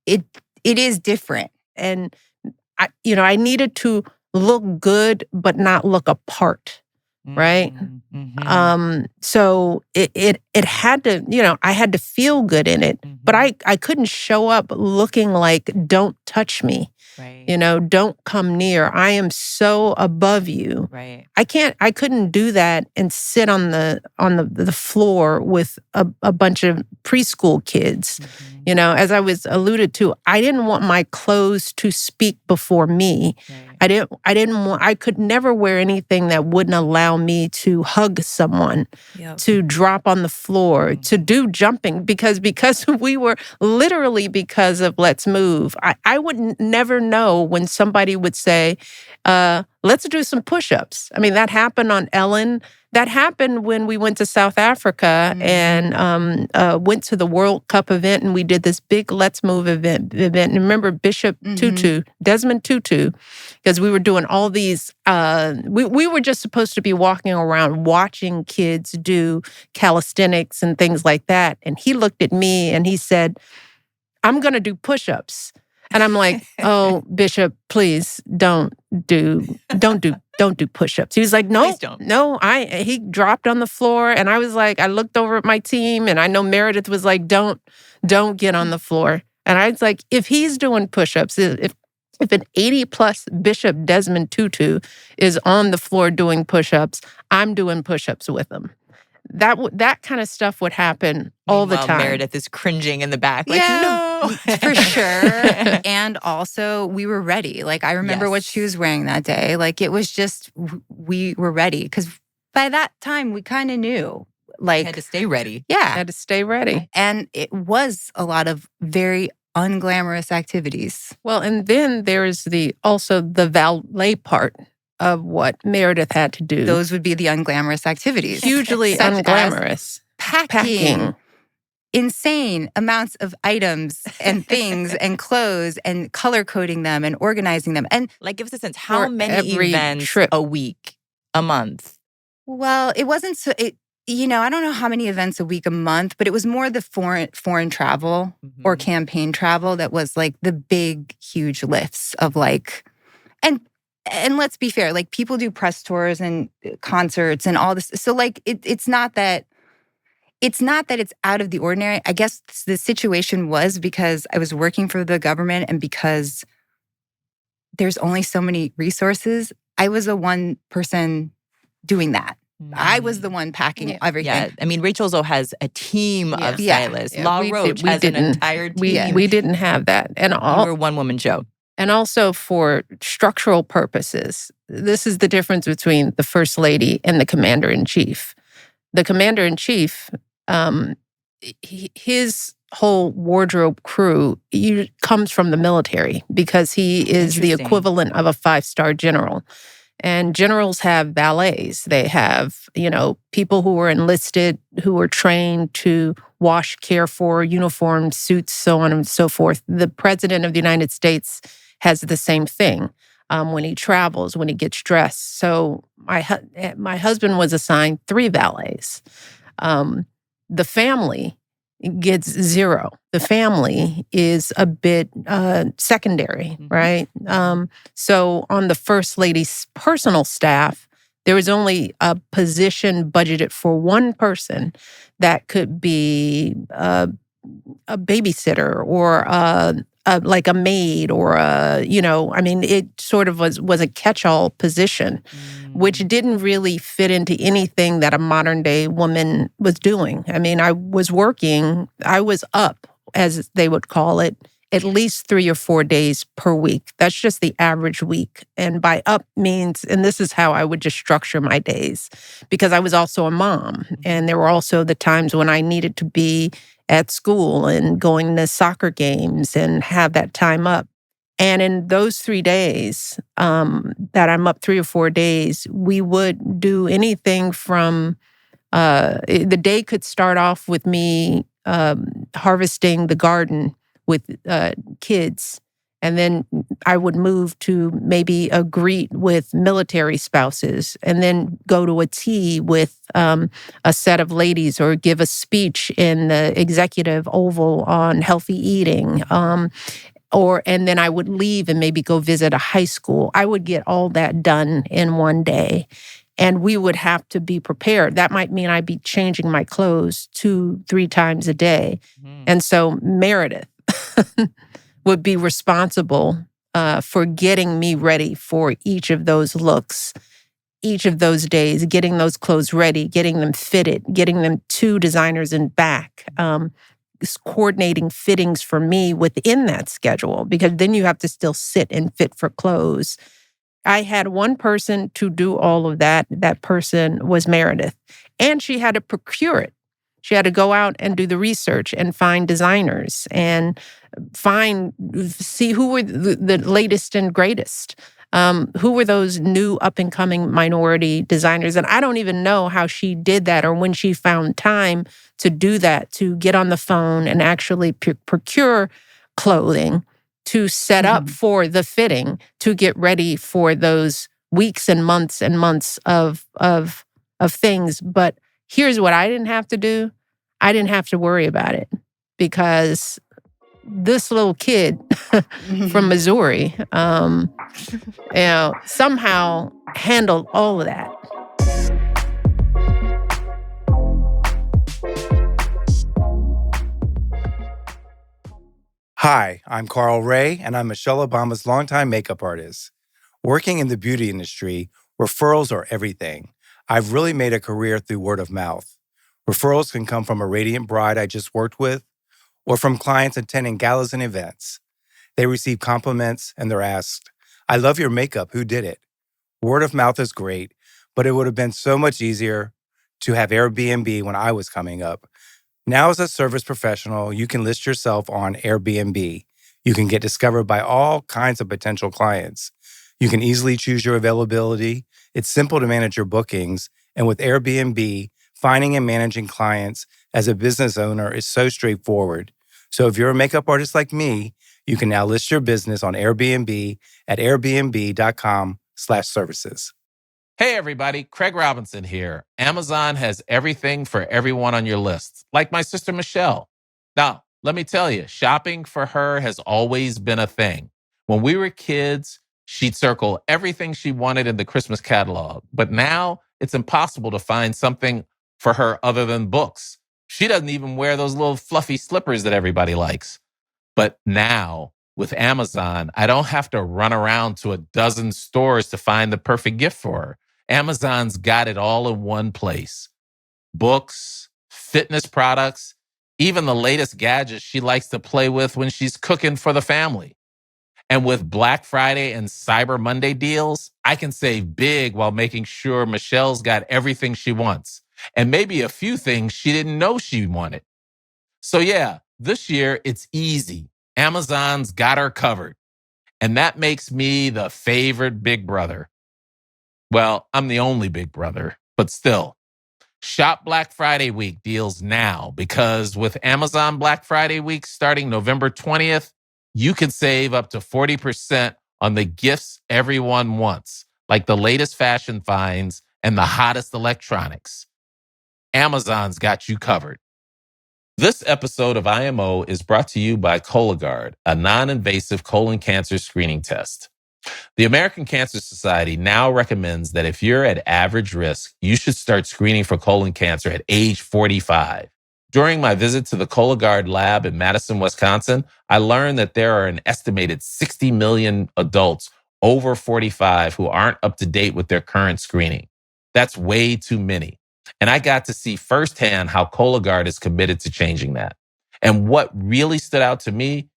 it is different. And I needed to look good, but not look apart. Right. Mm-hmm. So it had to, I had to feel good in it, but I couldn't show up looking like, don't touch me. Right. Don't come near. I am so above you. Right. I couldn't do that and sit on the floor with a bunch of preschool kids. Mm-hmm. As I was alluded to, I didn't want my clothes to speak before me. Right. I could never wear anything that wouldn't allow me to hug someone, to drop on the floor, to do jumping, because we were literally because of Let's Move. I would never know when somebody would say, let's do some pushups. I mean, that happened on Ellen. That happened when we went to South Africa and went to the World Cup event, and we did this big Let's Move event. And remember Bishop Tutu, Desmond Tutu, because we were doing all these, we were just supposed to be walking around watching kids do calisthenics and things like that. And he looked at me and he said, I'm going to do push-ups. And I'm like, oh, Bishop, please don't do push-ups. He was like, no, he dropped on the floor. And I was like, I looked over at my team and I know Meredith was like, don't get on the floor. And I was like, if he's doing push-ups, if an 80-plus Bishop Desmond Tutu is on the floor doing push-ups, I'm doing push-ups with him. That kind of stuff would happen all the time. Meredith is cringing in the back. Like, yeah, no. For sure. And also, we were ready. Like, I remember what she was wearing that day. Like, it was just, we were ready. Because by that time, we kind of knew. Like, had to stay ready. Yeah. Had to stay ready. And it was a lot of very unglamorous activities. Well, and then there's also the valet part of what Meredith had to do. Those would be the unglamorous activities. Hugely unglamorous. Packing. Insane amounts of items and things and clothes and color coding them and organizing them. And like, give us a sense, how many events a week, a month? Well, it wasn't so, I don't know how many events a week, a month, but it was more the foreign travel or campaign travel that was like the big, huge lifts of like, and let's be fair, like people do press tours and concerts and all this. So like, it's not that it's out of the ordinary. I guess the situation was because I was working for the government and because there's only so many resources. I was a one person doing that. I was the one packing everything. Yeah, I mean, Rachel Zoe has a team of stylists. Yeah. Law Roach has an entire team. We didn't have that. And we're a one-woman show. And also for structural purposes, this is the difference between the First Lady and the Commander-in-Chief. The Commander-in-Chief, his whole wardrobe crew comes from the military because he is the equivalent of a 5-star general. And generals have valets. They have, people who are enlisted, who are trained to wash, care for, uniforms, suits, so on and so forth. The President of the United States has the same thing when he travels, when he gets dressed. So my husband was assigned 3 valets. The family gets 0. The family is a bit secondary, right? So on the First Lady's personal staff, there was only a position budgeted for one person that could be a babysitter or like a maid or it sort of was a catch-all position, which didn't really fit into anything that a modern day woman was doing. I mean, I was up, as they would call it, at least 3 or 4 days per week. That's just the average week. And by up means, and this is how I would just structure my days, because I was also a mom. And there were also the times when I needed to be at school and going to soccer games and have that time up. And in those 3 days that I'm up 3 or 4 days, we would do anything from The day could start off with me harvesting the garden with kids. And then I would move to maybe a greet with military spouses, and then go to a tea with a set of ladies, or give a speech in the executive oval on healthy eating. And then I would leave and maybe go visit a high school. I would get all that done in one day. And we would have to be prepared. That might mean I'd be changing my clothes 2-3 times a day. And so Meredith would be responsible for getting me ready for each of those looks, each of those days, getting those clothes ready, getting them fitted, getting them to designers and back, coordinating fittings for me within that schedule, because then you have to still sit and fit for clothes. I had one person to do all of that. That person was Meredith. And she had to procure it. She had to go out and do the research and find designers and see who were the latest and greatest. Who were those new up-and-coming minority designers? And I don't even know how she did that, or when she found time to do that, to get on the phone and actually procure clothing, to set up for the fitting, to get ready for those weeks and months of things. But here's what I didn't have to do. I didn't have to worry about it, because this little kid from Missouri, somehow handled all of that. Hi, I'm Carl Ray, and I'm Michelle Obama's longtime makeup artist. Working in the beauty industry, referrals are everything. I've really made a career through word of mouth. Referrals can come from a radiant bride I just worked with, or from clients attending galas and events. They receive compliments and they're asked, "I love your makeup, who did it?" Word of mouth is great, but it would have been so much easier to have Airbnb when I was coming up. Now, as a service professional, you can list yourself on Airbnb. You can get discovered by all kinds of potential clients. You can easily choose your availability. It's simple to manage your bookings. And with Airbnb, finding and managing clients as a business owner is so straightforward. So if you're a makeup artist like me, you can now list your business on Airbnb at airbnb.com/services. Hey everybody, Craig Robinson here. Amazon has everything for everyone on your list, like my sister Michelle. Now, let me tell you, shopping for her has always been a thing. When we were kids, she'd circle everything she wanted in the Christmas catalog. But now it's impossible to find something for her other than books. She doesn't even wear those little fluffy slippers that everybody likes. But now, with Amazon, I don't have to run around to a dozen stores to find the perfect gift for her. Amazon's got it all in one place. Books, fitness products, even the latest gadgets she likes to play with when she's cooking for the family. And with Black Friday and Cyber Monday deals, I can save big while making sure Michelle's got everything she wants, and maybe a few things she didn't know she wanted. So yeah, this year it's easy. Amazon's got her covered. And that makes me the favorite big brother. Well, I'm the only big brother, but still. Shop Black Friday week deals now, because with Amazon Black Friday week starting November 20th, you can save up to 40% on the gifts everyone wants, like the latest fashion finds and the hottest electronics. Amazon's got you covered. This episode of IMO is brought to you by Cologuard, a non-invasive colon cancer screening test. The American Cancer Society now recommends that if you're at average risk, you should start screening for colon cancer at age 45. During my visit to the Cologuard lab in Madison, Wisconsin, I learned that there are an estimated 60 million adults over 45 who aren't up to date with their current screening. That's way too many. And I got to see firsthand how Cologuard is committed to changing that. And what really stood out to me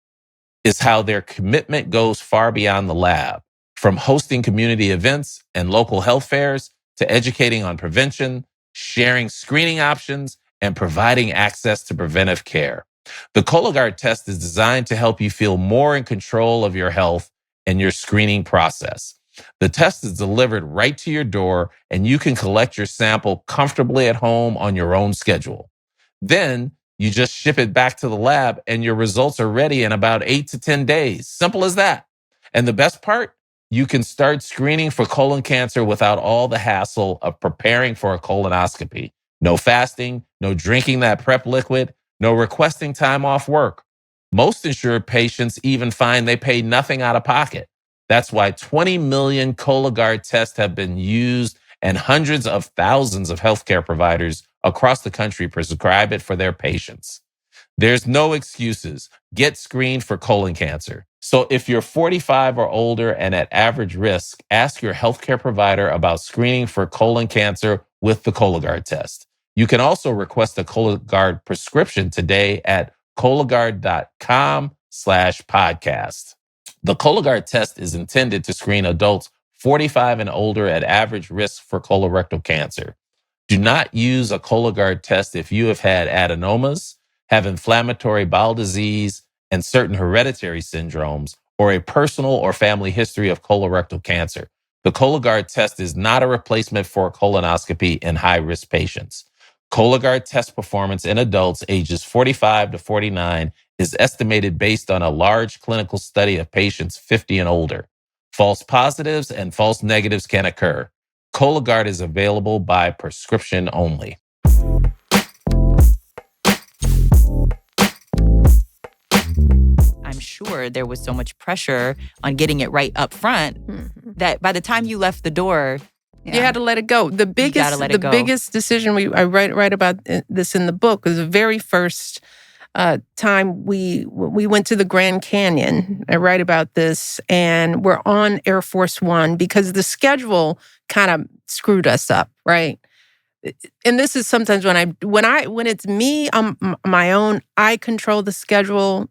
is how their commitment goes far beyond the lab, from hosting community events and local health fairs to educating on prevention, sharing screening options, and providing access to preventive care. The Cologuard test is designed to help you feel more in control of your health and your screening process. The test is delivered right to your door, and you can collect your sample comfortably at home on your own schedule. Then you just ship it back to the lab, and your results are ready in about 8 to 10 days. Simple as that. And the best part? You can start screening for colon cancer without all the hassle of preparing for a colonoscopy. No fasting, no drinking that prep liquid, no requesting time off work. Most insured patients even find they pay nothing out of pocket. That's why 20 million Cologuard tests have been used, and hundreds of thousands of healthcare providers across the country prescribe it for their patients. There's no excuses. Get screened for colon cancer. So if you're 45 or older and at average risk, ask your healthcare provider about screening for colon cancer with the Cologuard test. You can also request a Cologuard prescription today at Cologuard.com/podcast. The Cologuard test is intended to screen adults 45 and older at average risk for colorectal cancer. Do not use a Cologuard test if you have had adenomas, have inflammatory bowel disease, and certain hereditary syndromes, or a personal or family history of colorectal cancer. The Cologuard test is not a replacement for a colonoscopy in high-risk patients. Cologuard test performance in adults ages 45 to 49 is estimated based on a large clinical study of patients 50 and older. False positives and false negatives can occur. Cologuard is available by prescription only. I'm sure there was so much pressure on getting it right up front that by the time you left the door, you had to let it go. The biggest decision I write about this in the book was the very first time we went to the Grand Canyon. I write about this, and we're on Air Force One because the schedule kind of screwed us up, right? And this is sometimes when it's me on my own, I control the schedule,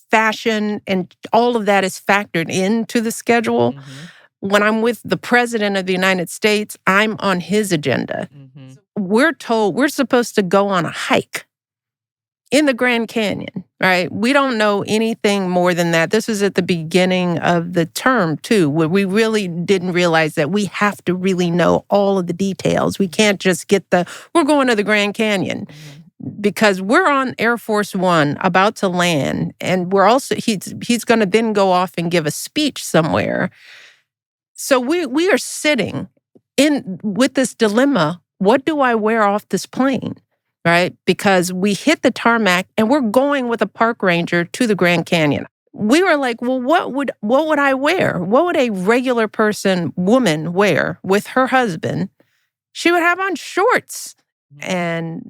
fashion, and all of that is factored into the schedule. Mm-hmm. When I'm with the President of the United States, I'm on his agenda. Mm-hmm. We're told we're supposed to go on a hike in the Grand Canyon, right? We don't know anything more than that. This was at the beginning of the term, too, where we really didn't realize that we have to really know all of the details. We can't just we're going to the Grand Canyon. Because we're on Air Force One about to land, and he's going to then go off and give a speech somewhere. So we are sitting with this dilemma. What do I wear off this plane? Right? Because we hit the tarmac and we're going with a park ranger to the Grand Canyon. We were like, well, what would I wear? What would a regular woman wear with her husband? She would have on shorts. And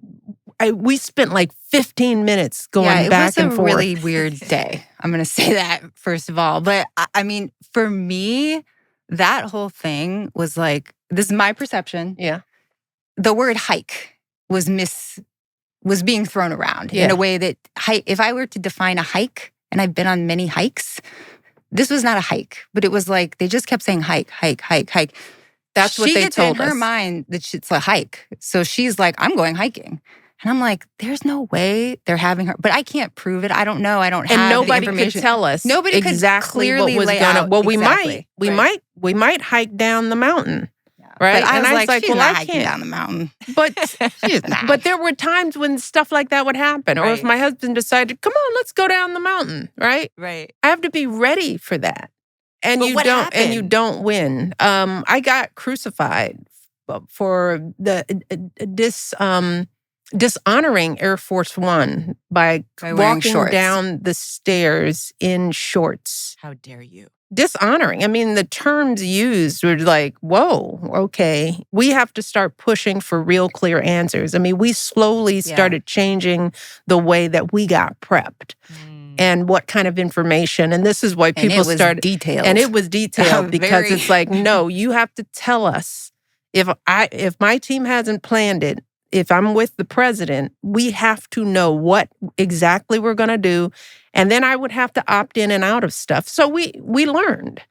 we spent like 15 minutes going back and forth. It was a really weird day. I'm going to say that, first of all. But I mean, for me, that whole thing was like, this is my perception. Yeah. The word hike was being thrown around in a way that if I were to define a hike, and I've been on many hikes, this was not a hike, but it was like they just kept saying hike, hike, hike, hike. That's what they told us. In her mind that it's a hike. So she's like, I'm going hiking. And I'm like, there's no way they're having her. But I can't prove it. I don't know. I don't have the information. And nobody could tell us exactly clearly what was going on. Well, we might hike down the mountain. Right. But I was like, well, I can't down the mountain. But but there were times when stuff like that would happen. Or if my husband decided, come on, let's go down the mountain. Right. Right. I have to be ready for that. And you don't win. I got crucified for the dishonoring Air Force One by walking down the stairs in shorts. How dare you? Dishonoring. I mean, the terms used were like, whoa, okay. We have to start pushing for real clear answers. I mean, we slowly started changing the way that we got prepped and what kind of information. And this is why people started. Detailed. And it was detailed because it's like, no, you have to tell us. If my team hasn't planned it, if I'm with the president, we have to know what exactly we're going to do. And then I would have to opt in and out of stuff. So we learned,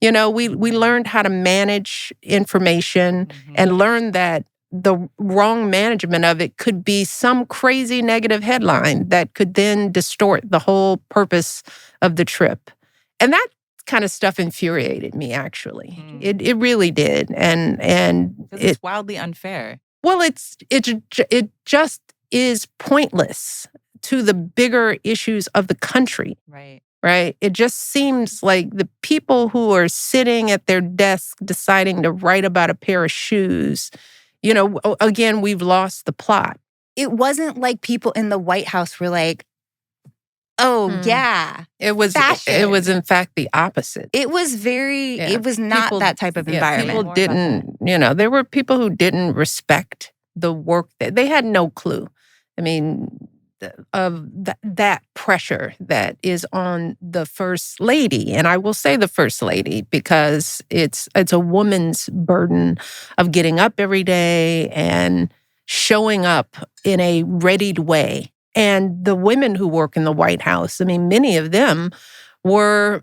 we learned how to manage information and learned that the wrong management of it could be some crazy negative headline that could then distort the whole purpose of the trip. And that kind of stuff infuriated me, actually. It really did. And it's wildly unfair. Well, it just is pointless to the bigger issues of the country. Right? It just seems like the people who are sitting at their desk deciding to write about a pair of shoes, again, we've lost the plot. It wasn't like people in the White House were like, oh, yeah. It was fashion. It was, in fact, the opposite. It was it was not that type of environment. People didn't, there were people who didn't respect the work. They had no clue. I mean, of that pressure that is on the First Lady. And I will say the First Lady because it's a woman's burden of getting up every day and showing up in a readied way. And the women who work in the White House, I mean, many of them were,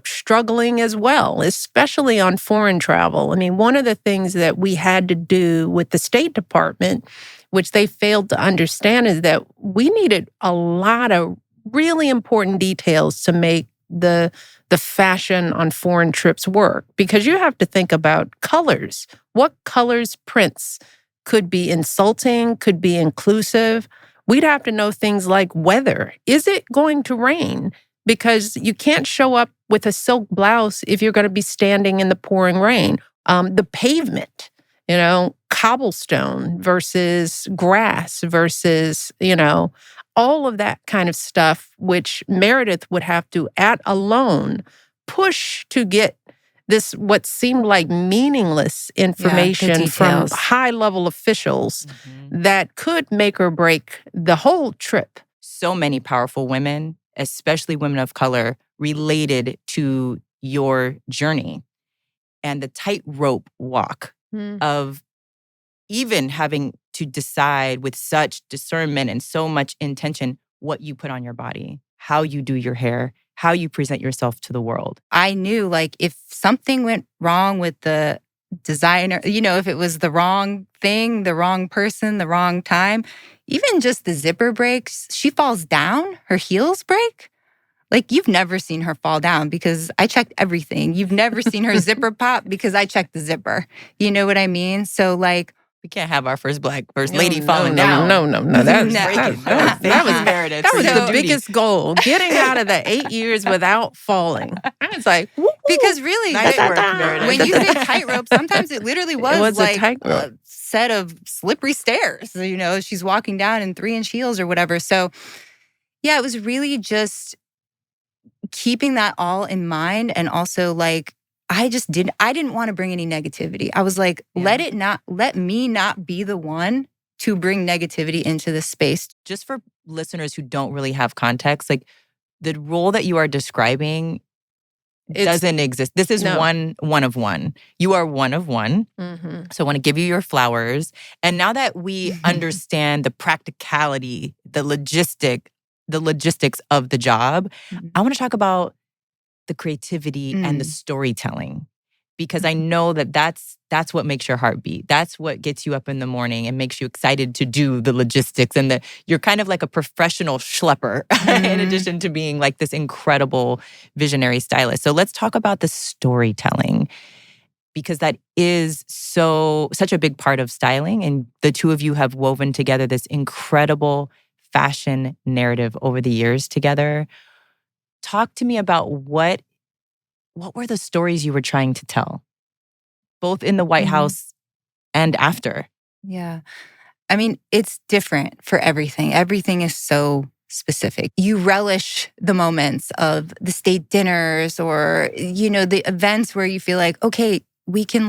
struggling as well, especially on foreign travel. I mean, one of the things that we had to do with the State Department, which they failed to understand, is that we needed a lot of really important details to make the fashion on foreign trips work. Because you have to think about colors. What colors prints could be insulting, could be inclusive. We'd have to know things like weather. Is it going to rain? Because you can't show up with a silk blouse if you're going to be standing in the pouring rain. The pavement, cobblestone versus grass versus, all of that kind of stuff, which Meredith would have to, alone, push to get this, what seemed like meaningless information from high-level officials that could make or break the whole trip. So many powerful women, especially women of color, related to your journey. And the tightrope walk of even having to decide with such discernment and so much intention what you put on your body, how you do your hair, how you present yourself to the world. I knew, if something went wrong with the designer, if it was the wrong thing, the wrong person, the wrong time, even just the zipper breaks, she falls down, her heels break. You've never seen her fall down because I checked everything. You've never seen her zipper pop because I checked the zipper. You know what I mean? So we can't have our first lady falling down. No. That was Meredith. That was the biggest goal, getting out of the 8 years without falling. I was like, woo-hoo. Because really, nice work, Meredith. When you did tightrope, sometimes it literally was a tightrope. A set of slippery stairs. She's walking down in 3-inch heels or whatever. So, yeah, it was really just keeping that all in mind, and also I didn't want to bring any negativity. I was like, let me not be the one to bring negativity into this space. Just for listeners who don't really have context, the role that you are describing doesn't exist. This is one of one. You are one of one. So I want to give you your flowers. And now that we understand the practicality, the logistics of the job, I want to talk about the creativity and the storytelling, because I know that that's what makes your heart beat. That's what gets you up in the morning and makes you excited to do the logistics, and you're kind of like a professional schlepper in addition to being this incredible visionary stylist. So let's talk about the storytelling, because that is such a big part of styling, and the two of you have woven together this incredible fashion narrative over the years together. Talk to me about what were the stories you were trying to tell, both in the White House and after? Yeah. I mean, it's different for everything. Everything is so specific. You relish the moments of the state dinners or, the events where you feel like, okay, we can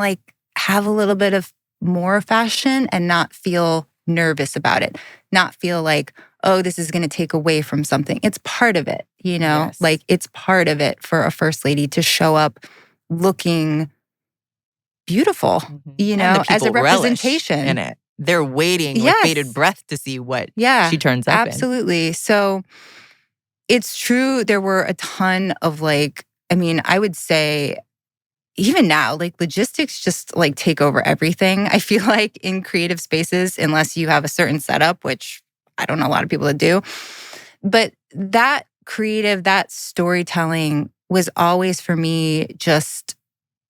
have a little bit of more fashion and not feel nervous about it, not feel like, oh, this is going to take away from something. It's part of it, Yes. It's part of it for a first lady to show up looking beautiful, as a representation in it. They're waiting with bated breath to see what she turns up absolutely. So it's true. There were a ton of I would say, even now, logistics just take over everything. I feel like in creative spaces, unless you have a certain setup, which I don't know a lot of people that do. But that creative, that storytelling was always for me just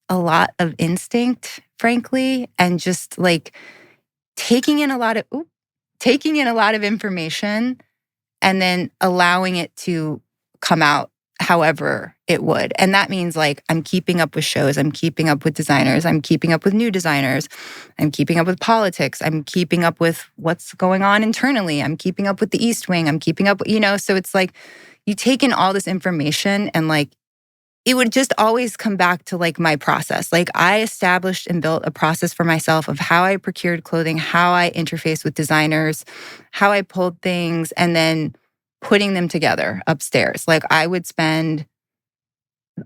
a lot of instinct, frankly, and just like taking in a lot of information and then allowing it to come out however it would. And that means like I'm keeping up with shows, I'm keeping up with designers, I'm keeping up with new designers, I'm keeping up with politics, I'm keeping up with what's going on internally, I'm keeping up with the East Wing, I'm keeping up, so it's like you take in all this information and like it would just always come back to like my process. Like I established and built a process for myself of how I procured clothing, how I interfaced with designers, how I pulled things, and then putting them together upstairs. Like I would spend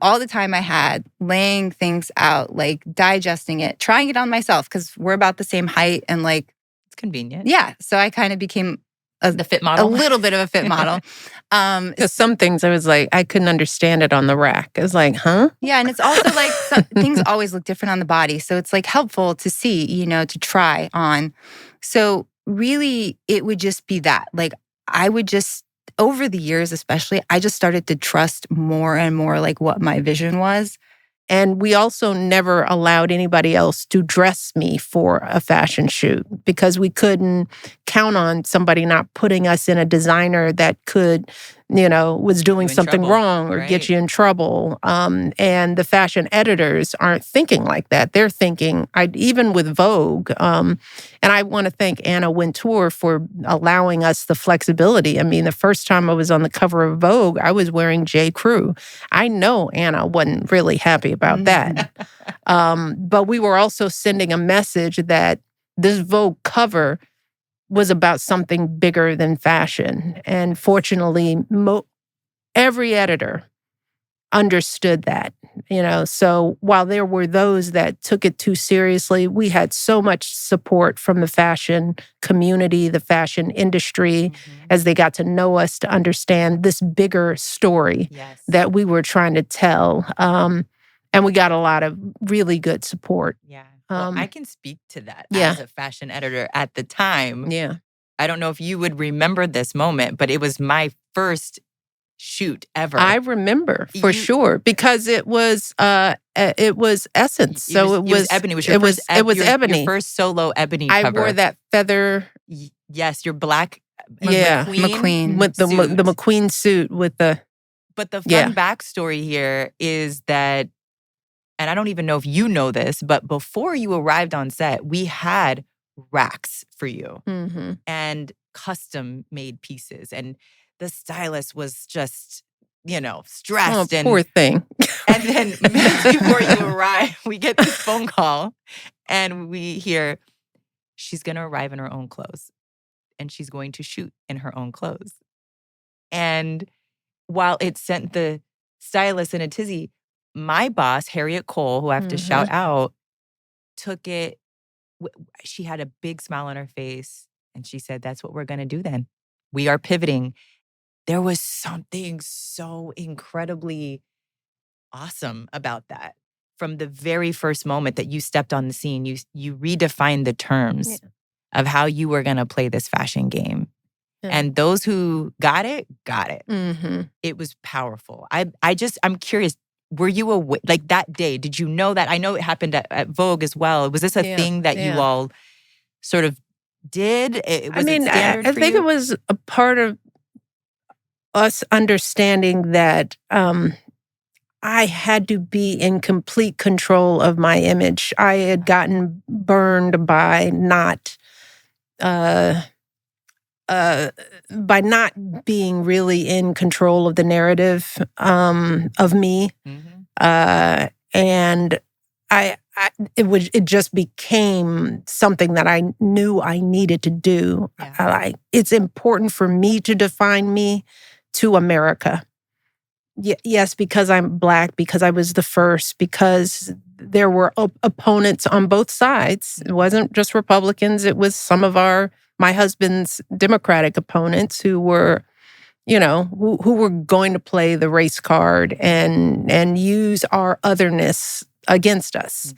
all the time I had laying things out, like digesting it, trying it on myself because we're about the same height and like it's convenient. Yeah. So I kind of became the fit model. A little bit of a fit model. Because some things I was like, I couldn't understand it on the rack. I was like, huh? Yeah. And it's also like things always look different on the body. So it's like helpful to see, to try on. So really it would just be that. Like I would just, over the years especially, I just started to trust more and more like what my vision was. And we also never allowed anybody else to dress me for a fashion shoot because we couldn't count on somebody not putting us in a designer that could, was doing something wrong or get you in trouble. And the fashion editors aren't thinking like that. They're thinking, even with Vogue, and I want to thank Anna Wintour for allowing us the flexibility. I mean, the first time I was on the cover of Vogue, I was wearing J. Crew. I know Anna wasn't really happy about that. But we were also sending a message that this Vogue cover was about something bigger than fashion. And fortunately, every editor understood that, So while there were those that took it too seriously, we had so much support from the fashion community, the fashion industry, as they got to know us to understand this bigger story that we were trying to tell. And we got a lot of really good support. Yeah. Well, I can speak to that as a fashion editor at the time. Yeah. I don't know if you would remember this moment, but it was my first shoot ever. I remember for sure because it was Essence. So it was Ebony. It was Ebony. Your first solo Ebony cover. I wore that feather. Yes, your black McQueen with the McQueen suit with the. But the fun backstory here is that. And I don't even know if you know this, but before you arrived on set, we had racks for you and custom made pieces. And the stylist was just, stressed. Oh, poor thing. And then minutes before you arrive, we get this phone call and we hear she's going to arrive in her own clothes and she's going to shoot in her own clothes. And while it sent the stylist in a tizzy, my boss, Harriet Cole, who I have to shout out, took it. She had a big smile on her face and she said, that's what we're going to do then. We are pivoting. There was something so incredibly awesome about that. From the very first moment that you stepped on the scene, you redefined the terms of how you were going to play this fashion game. Yeah. And those who got it, got it. It was powerful. I'm curious, were you aware, like that day, did you know that? I know it happened at Vogue as well. Was this a thing that you all sort of did? I think it was a part of us understanding that I had to be in complete control of my image. I had gotten burned by not being really in control of the narrative of me. And it just became something that I knew I needed to do. It's important for me to define me to America. Yes, because I'm Black, because I was the first, because there were opponents on both sides. It wasn't just Republicans. It was some of my husband's Democratic opponents who were, who were going to play the race card and use our otherness against us.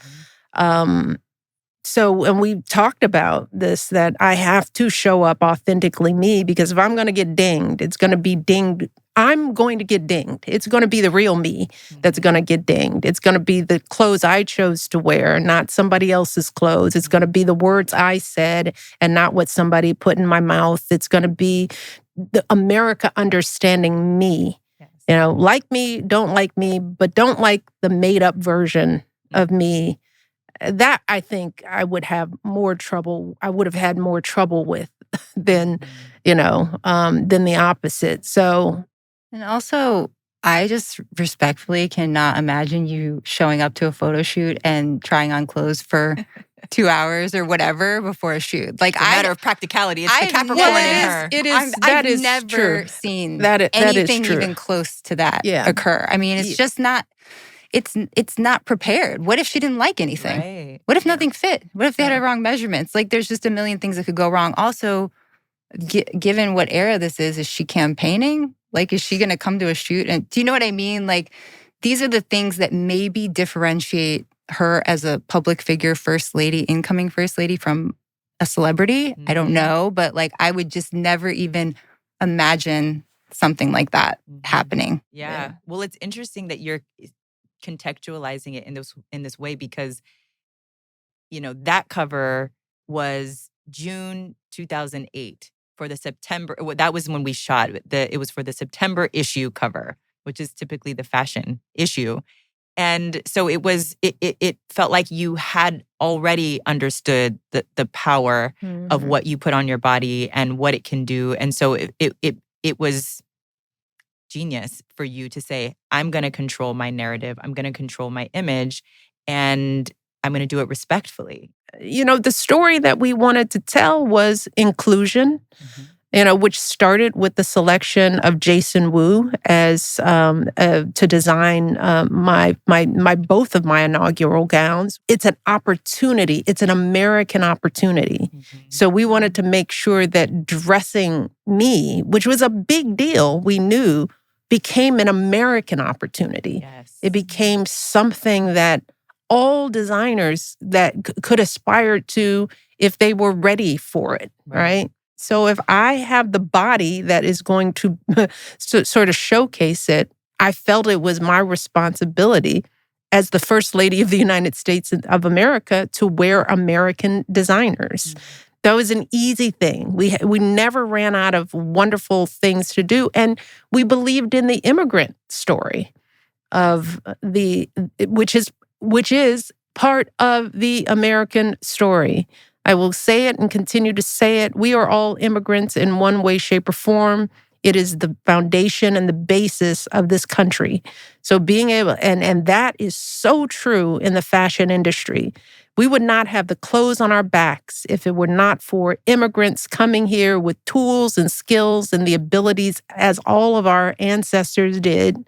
So, and we talked about this, that I have to show up authentically me, because if I'm going to get dinged, it's going to be dinged I'm going to get dinged. It's going to be the real me that's going to get dinged. It's going to be the clothes I chose to wear, not somebody else's clothes. It's going to be the words I said and not what somebody put in my mouth. It's going to be the America understanding me. You know, like me, but don't like the made up version of me. That I think I would have more trouble. I would have had more trouble with than, than the opposite. So, and also, I just respectfully cannot imagine you showing up to a photo shoot and trying on clothes for 2 hours or whatever before a shoot. Like, it's a matter of practicality. It's the Capricorn in her. It is. I've never seen anything even close to that occur. I mean, it's just not. It's not prepared. What if she didn't like anything? Right. What if nothing fit? What if they had the wrong measurements? Like, there's just a million things that could go wrong. Also, given what era this is she campaigning? Like, is she going to come to a shoot? And do you know what I mean? Like, these are the things that maybe differentiate her as a public figure, first lady, incoming first lady from a celebrity. I don't know, but like, I would just never even imagine something like that happening. Yeah. Well, it's interesting that you're contextualizing it in this way because, that cover was June 2008 for the September. That was when we shot. It was for the September issue cover, which is typically the fashion issue. And so it felt like you had already understood the power of what you put on your body and what it can do. And so it was genius for you to say, I'm going to control my narrative. I'm going to control my image, and I'm going to do it respectfully. The story that we wanted to tell was inclusion, which started with the selection of Jason Wu as to design both of my inaugural gowns. It's an opportunity. It's an American opportunity. So we wanted to make sure that dressing me, which was a big deal, we knew, became an American opportunity. Yes. It became something that all designers that could aspire to if they were ready for it, right? So if I have the body that is going to sort of showcase it, I felt it was my responsibility as the First Lady of the United States of America to wear American designers. That was an easy thing. We never ran out of wonderful things to do. And we believed in the immigrant story of which is part of the American story. I will say it and continue to say it. We are all immigrants in one way, shape, or form. It is the foundation and the basis of this country. So being able, and that is so true in the fashion industry. We would not have the clothes on our backs if it were not for immigrants coming here with tools and skills and the abilities, as all of our ancestors did,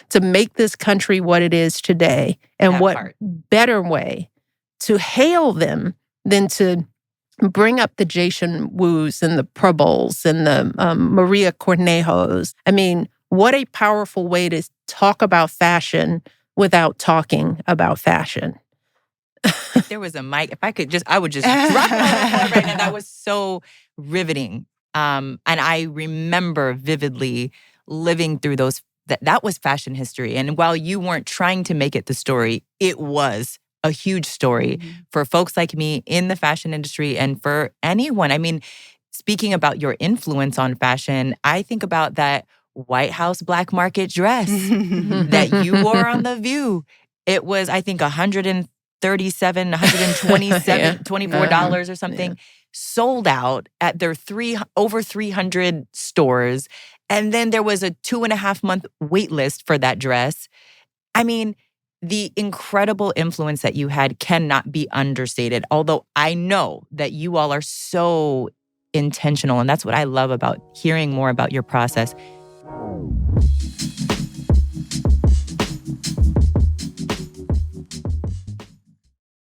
to make this country what it is today. And better way to hail them than to bring up the Jason Wus and the Probols and the Maria Cornejos. I mean, what a powerful way to talk about fashion without talking about fashion. If there was a mic, if I could I would just drop it on the floor right now. That was so riveting. And I remember vividly living through those. That was fashion history. And while you weren't trying to make it the story, it was a huge story for folks like me in the fashion industry and for anyone. I mean, speaking about your influence on fashion, I think about that White House black market dress that you wore on The View. It was, I think, $137, $127, $24 or something. Sold out at their over 300 stores. And then there was a 2.5-month wait list for that dress. I mean, the incredible influence that you had cannot be understated, although I know that you all are so intentional, and that's what I love about hearing more about your process.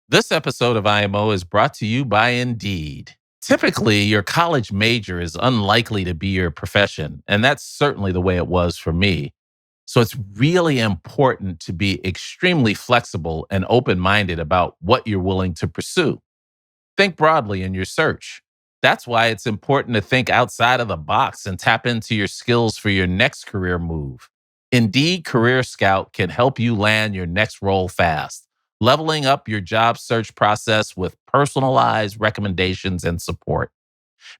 This episode of IMO is brought to you by Indeed. Typically, your college major is unlikely to be your profession, and that's certainly the way it was for me. So it's really important to be extremely flexible and open-minded about what you're willing to pursue. Think broadly in your search. That's why it's important to think outside of the box and tap into your skills for your next career move. Indeed Career Scout can help you land your next role fast, leveling up your job search process with personalized recommendations and support.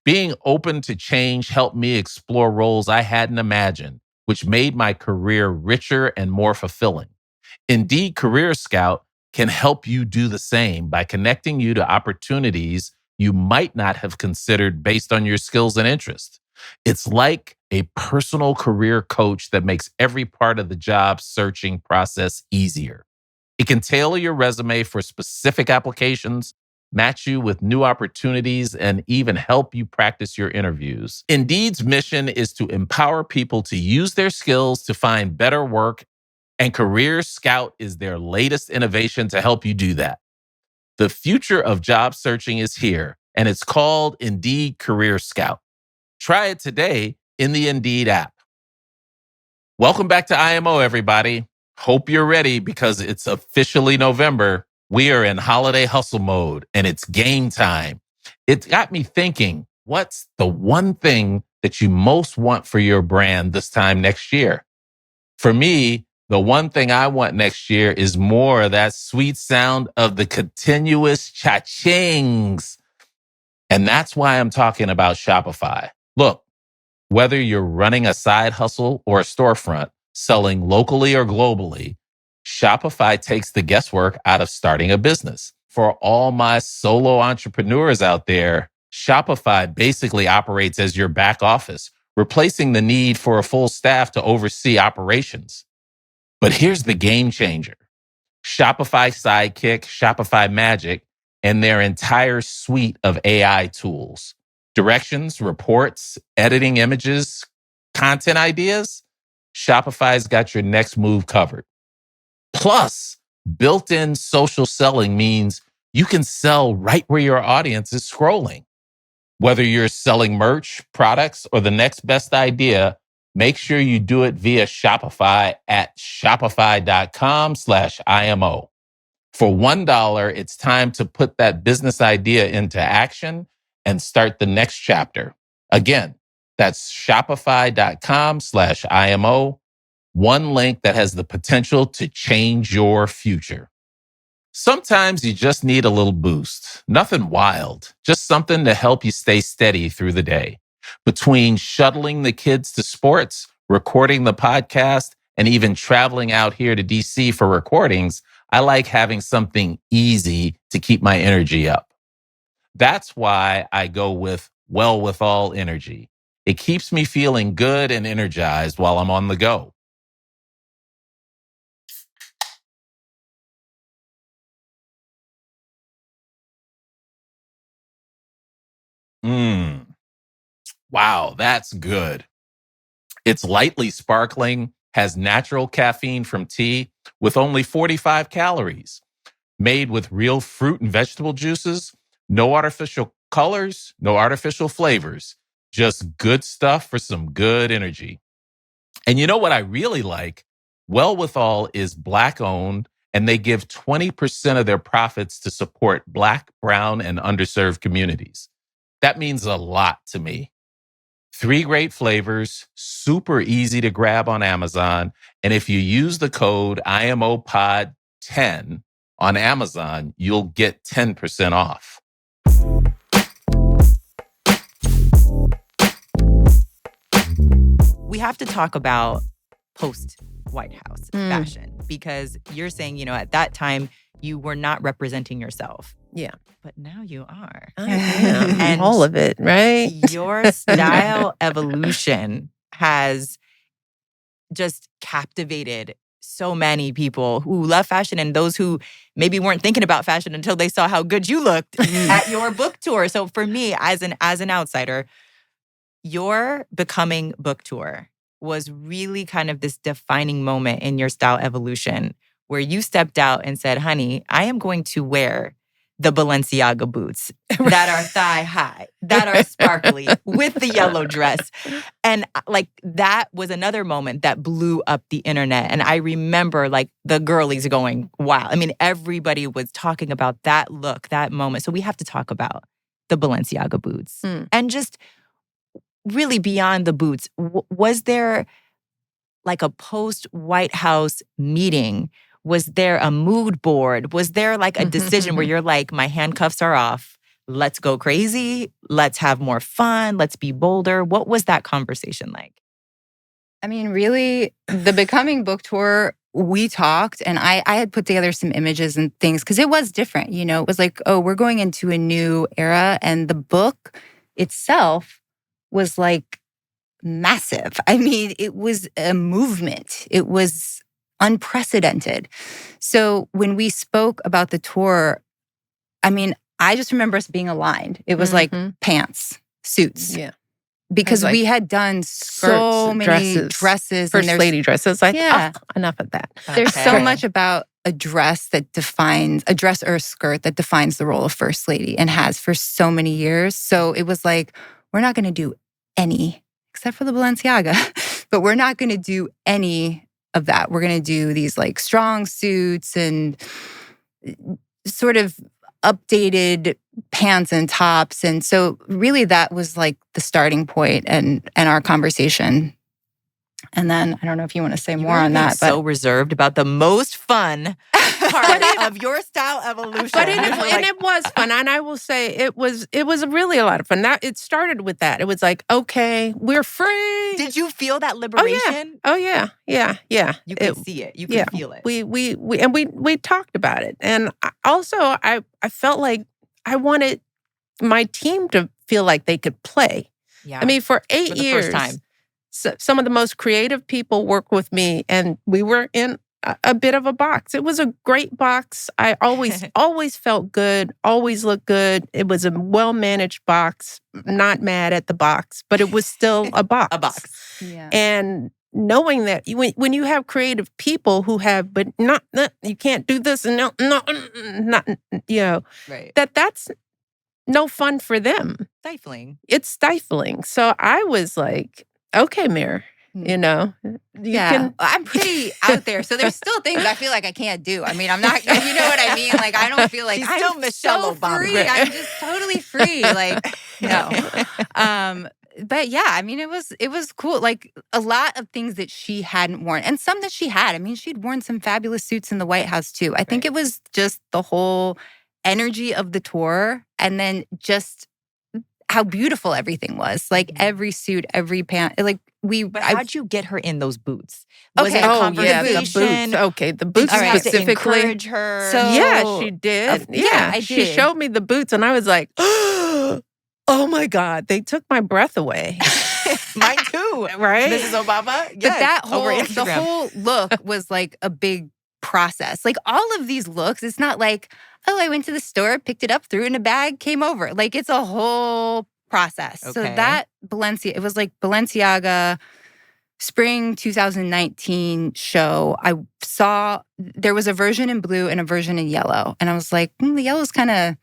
Being open to change helped me explore roles I hadn't imagined, which made my career richer and more fulfilling. Indeed Career Scout can help you do the same by connecting you to opportunities you might not have considered based on your skills and interests. It's like a personal career coach that makes every part of the job searching process easier. It can tailor your resume for specific applications, match you with new opportunities, and even help you practice your interviews. Indeed's mission is to empower people to use their skills to find better work, and Career Scout is their latest innovation to help you do that. The future of job searching is here, and it's called Indeed Career Scout. Try it today in the Indeed app. Welcome back to IMO, everybody. Hope you're ready because it's officially November. We are in holiday hustle mode, and it's game time. It got me thinking, what's the one thing that you most want for your brand this time next year? For me, the one thing I want next year is more of that sweet sound of the continuous cha-chings. And that's why I'm talking about Shopify. Look, whether you're running a side hustle or a storefront, selling locally or globally, Shopify takes the guesswork out of starting a business. For all my solo entrepreneurs out there, Shopify basically operates as your back office, replacing the need for a full staff to oversee operations. But here's the game changer. Shopify Sidekick, Shopify Magic, and their entire suite of AI tools. Directions, reports, editing images, content ideas. Shopify's got your next move covered. Plus, built-in social selling means you can sell right where your audience is scrolling. Whether you're selling merch, products, or the next best idea, make sure you do it via Shopify at shopify.com/IMO. For $1, it's time to put that business idea into action and start the next chapter. Again, that's shopify.com/IMO. One link that has the potential to change your future. Sometimes you just need a little boost. Nothing wild, just something to help you stay steady through the day. Between shuttling the kids to sports, recording the podcast, and even traveling out here to DC for recordings, I like having something easy to keep my energy up. That's why I go with Well With All Energy. It keeps me feeling good and energized while I'm on the go. Wow, that's good. It's lightly sparkling, has natural caffeine from tea with only 45 calories. Made with real fruit and vegetable juices, no artificial colors, no artificial flavors, just good stuff for some good energy. And you know what I really like? Well With All is Black owned, and they give 20% of their profits to support Black, brown, and underserved communities. That means a lot to me. 3 great flavors, super easy to grab on Amazon. And if you use the code IMOPOD10 on Amazon, you'll get 10% off. We have to talk about post-White House fashion because you're saying, at that time, you were not representing yourself. Yeah. But now you are. I am. And all of it, right? Your style evolution has just captivated so many people who love fashion and those who maybe weren't thinking about fashion until they saw how good you looked at your book tour. So for me, as an outsider, your becoming book tour was really kind of this defining moment in your style evolution where you stepped out and said, honey, I am going to wear the Balenciaga boots that are thigh high, that are sparkly with the yellow dress. And that was another moment that blew up the internet. And I remember the girlies going, wow. I mean, everybody was talking about that look, that moment. So we have to talk about the Balenciaga boots. And just really beyond the boots, was there like a post-White House meeting? Was there a mood board? Was there like a decision where you're like, my handcuffs are off, let's go crazy, let's have more fun, let's be bolder? What was that conversation like? I mean, really, the Becoming book tour, we talked, and I had put together some images and things because it was different. You know, it was like, oh, we're going into a new era. And the book itself was like massive. I mean, it was a movement. It was unprecedented. So when we spoke about the tour, I mean, I just remember us being aligned. It was like pants, suits. Yeah. Because we had done so many dresses. First lady dresses. Like, enough of that. There's so much about a dress or a skirt that defines the role of first lady and has for so many years. So it was like, we're not going to do any, except for the Balenciaga, but we're not going to do any of that. We're going to do these like strong suits and sort of updated pants and tops. And so really that was like the starting point and our conversation. And then I don't know if you want to say more on that. So reserved about the most fun part of your style evolution. But it was fun. And I will say it was really a lot of fun. It started with that. It was like, okay, we're free. Did you feel that liberation? Oh yeah. You could see it. You could feel it. We talked about it. And I felt like I wanted my team to feel like they could play. Yeah. I mean, for 8 years, first time. So some of the most creative people work with me, and we were in a bit of a box. It was a great box. I always felt good, always looked good. It was a well-managed box, not mad at the box, but it was still a box. A box. Yeah. And knowing that when you have creative people who have, but not you can't do this and not, right. that's no fun for them. Stifling. It's stifling. So I was like, okay, Mir, you know, I'm pretty out there. So there's still things I feel like I can't do. I mean, I'm not, you know what I mean? Like, I don't feel like She's I'm still Michelle so Obama. free. I'm just totally free. Like, no. But yeah, I mean, it was cool. Like a lot of things that she hadn't worn and some that she had. I mean, she'd worn some fabulous suits in the White House too. I think it was just the whole energy of the tour and then just how beautiful everything was. Like every suit, every pant, like But how'd you get her in those boots? Was Okay. it a the conversation? boots. Okay, the boots Did you have to specifically. encourage her? So- Yeah, she did. I She did. showed me the boots, and I was like, oh my God, they took my breath away. Mine too. Right? Mrs. Obama? But Yes, that over the Instagram. whole look was like a big process. Like all of these looks, it's not like, oh, I went to the store, picked it up, threw it in a bag, came over. Like it's a whole process. So Okay. that it was like Balenciaga spring 2019 show. I saw there was a version in blue and a version in yellow. And I was like, the yellow's kind of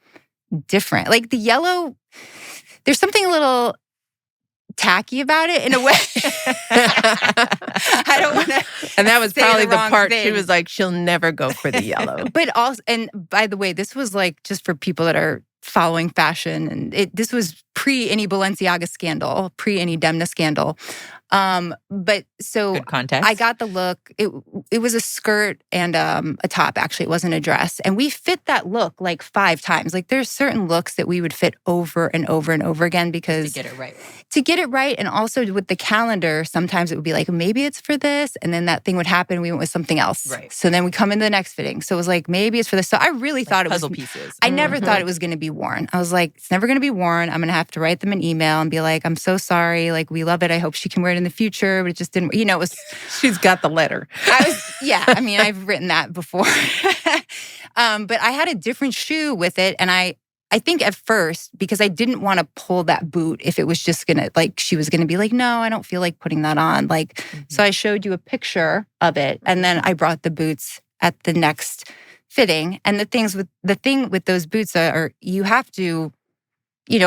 different. Like the yellow, there's something a little tacky about it in a way. I don't want to. And that was say probably the the wrong part thing. she was like, she'll never go for the yellow. But also, and by the way, this was like just for people that are following fashion, and this was pre any Balenciaga scandal, pre any Demna scandal. But so Good context. I got the look. It was a skirt and a top. Actually, it wasn't a dress, and we fit that look like 5 times. Like there's certain looks that we would fit over and over and over again because to get it right. To get it right, and also with the calendar, sometimes it would be like, maybe it's for this, and then that thing would happen, and we went with something else. Right. So then we come into the next fitting. So it was like, maybe it's for this. So I really thought it was puzzle pieces. I never thought it was going to be worn. I was like, it's never going to be worn. I'm going to have to write them an email and be like, I'm so sorry. Like, we love it. I hope she can wear it in the future. But it just didn't, it was. She's got the letter. I mean, I've written that before. But I had a different shoe with it. And I think at first, because I didn't want to pull that boot if it was just going to, like, she was going to be like, no, I don't feel like putting that on. Like, so I showed you a picture of it. And then I brought the boots at the next fitting. And the thing with those boots are you have to,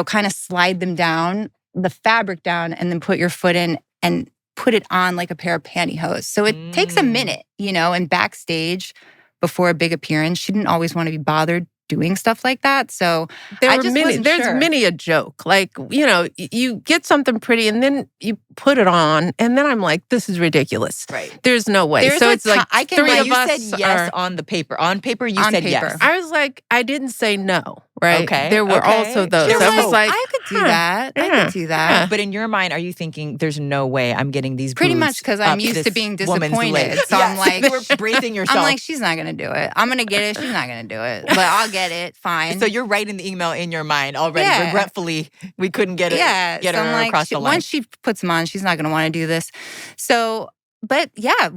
kind of slide them down, the fabric down, and then put your foot in and put it on like a pair of pantyhose. So it takes a minute, and backstage before a big appearance, she didn't always want to be bothered doing stuff like that. So there's many a joke. Like, you get something pretty and then you put it on and then I'm like, this is ridiculous. Right. There's no way. There's so it's like I can three of you us said yes on the paper. On paper, you said yes. I was like, I didn't say no, right? Okay. There were also those. I was like, I could do that. I could do that. But in your mind, are you thinking, there's no way I'm getting these Pretty boots much because I'm up used to this being woman's leg? disappointed. So I'm like, we're bracing yourself. I'm like, she's not going to do it. I'm going to get it. She's not going to do it. But I'll get it. Fine. So you're writing the email in your mind already. Yeah. Regretfully, we couldn't get so her I'm like, across the line. Once she puts them on, she's not going to want to do this. So, but yeah,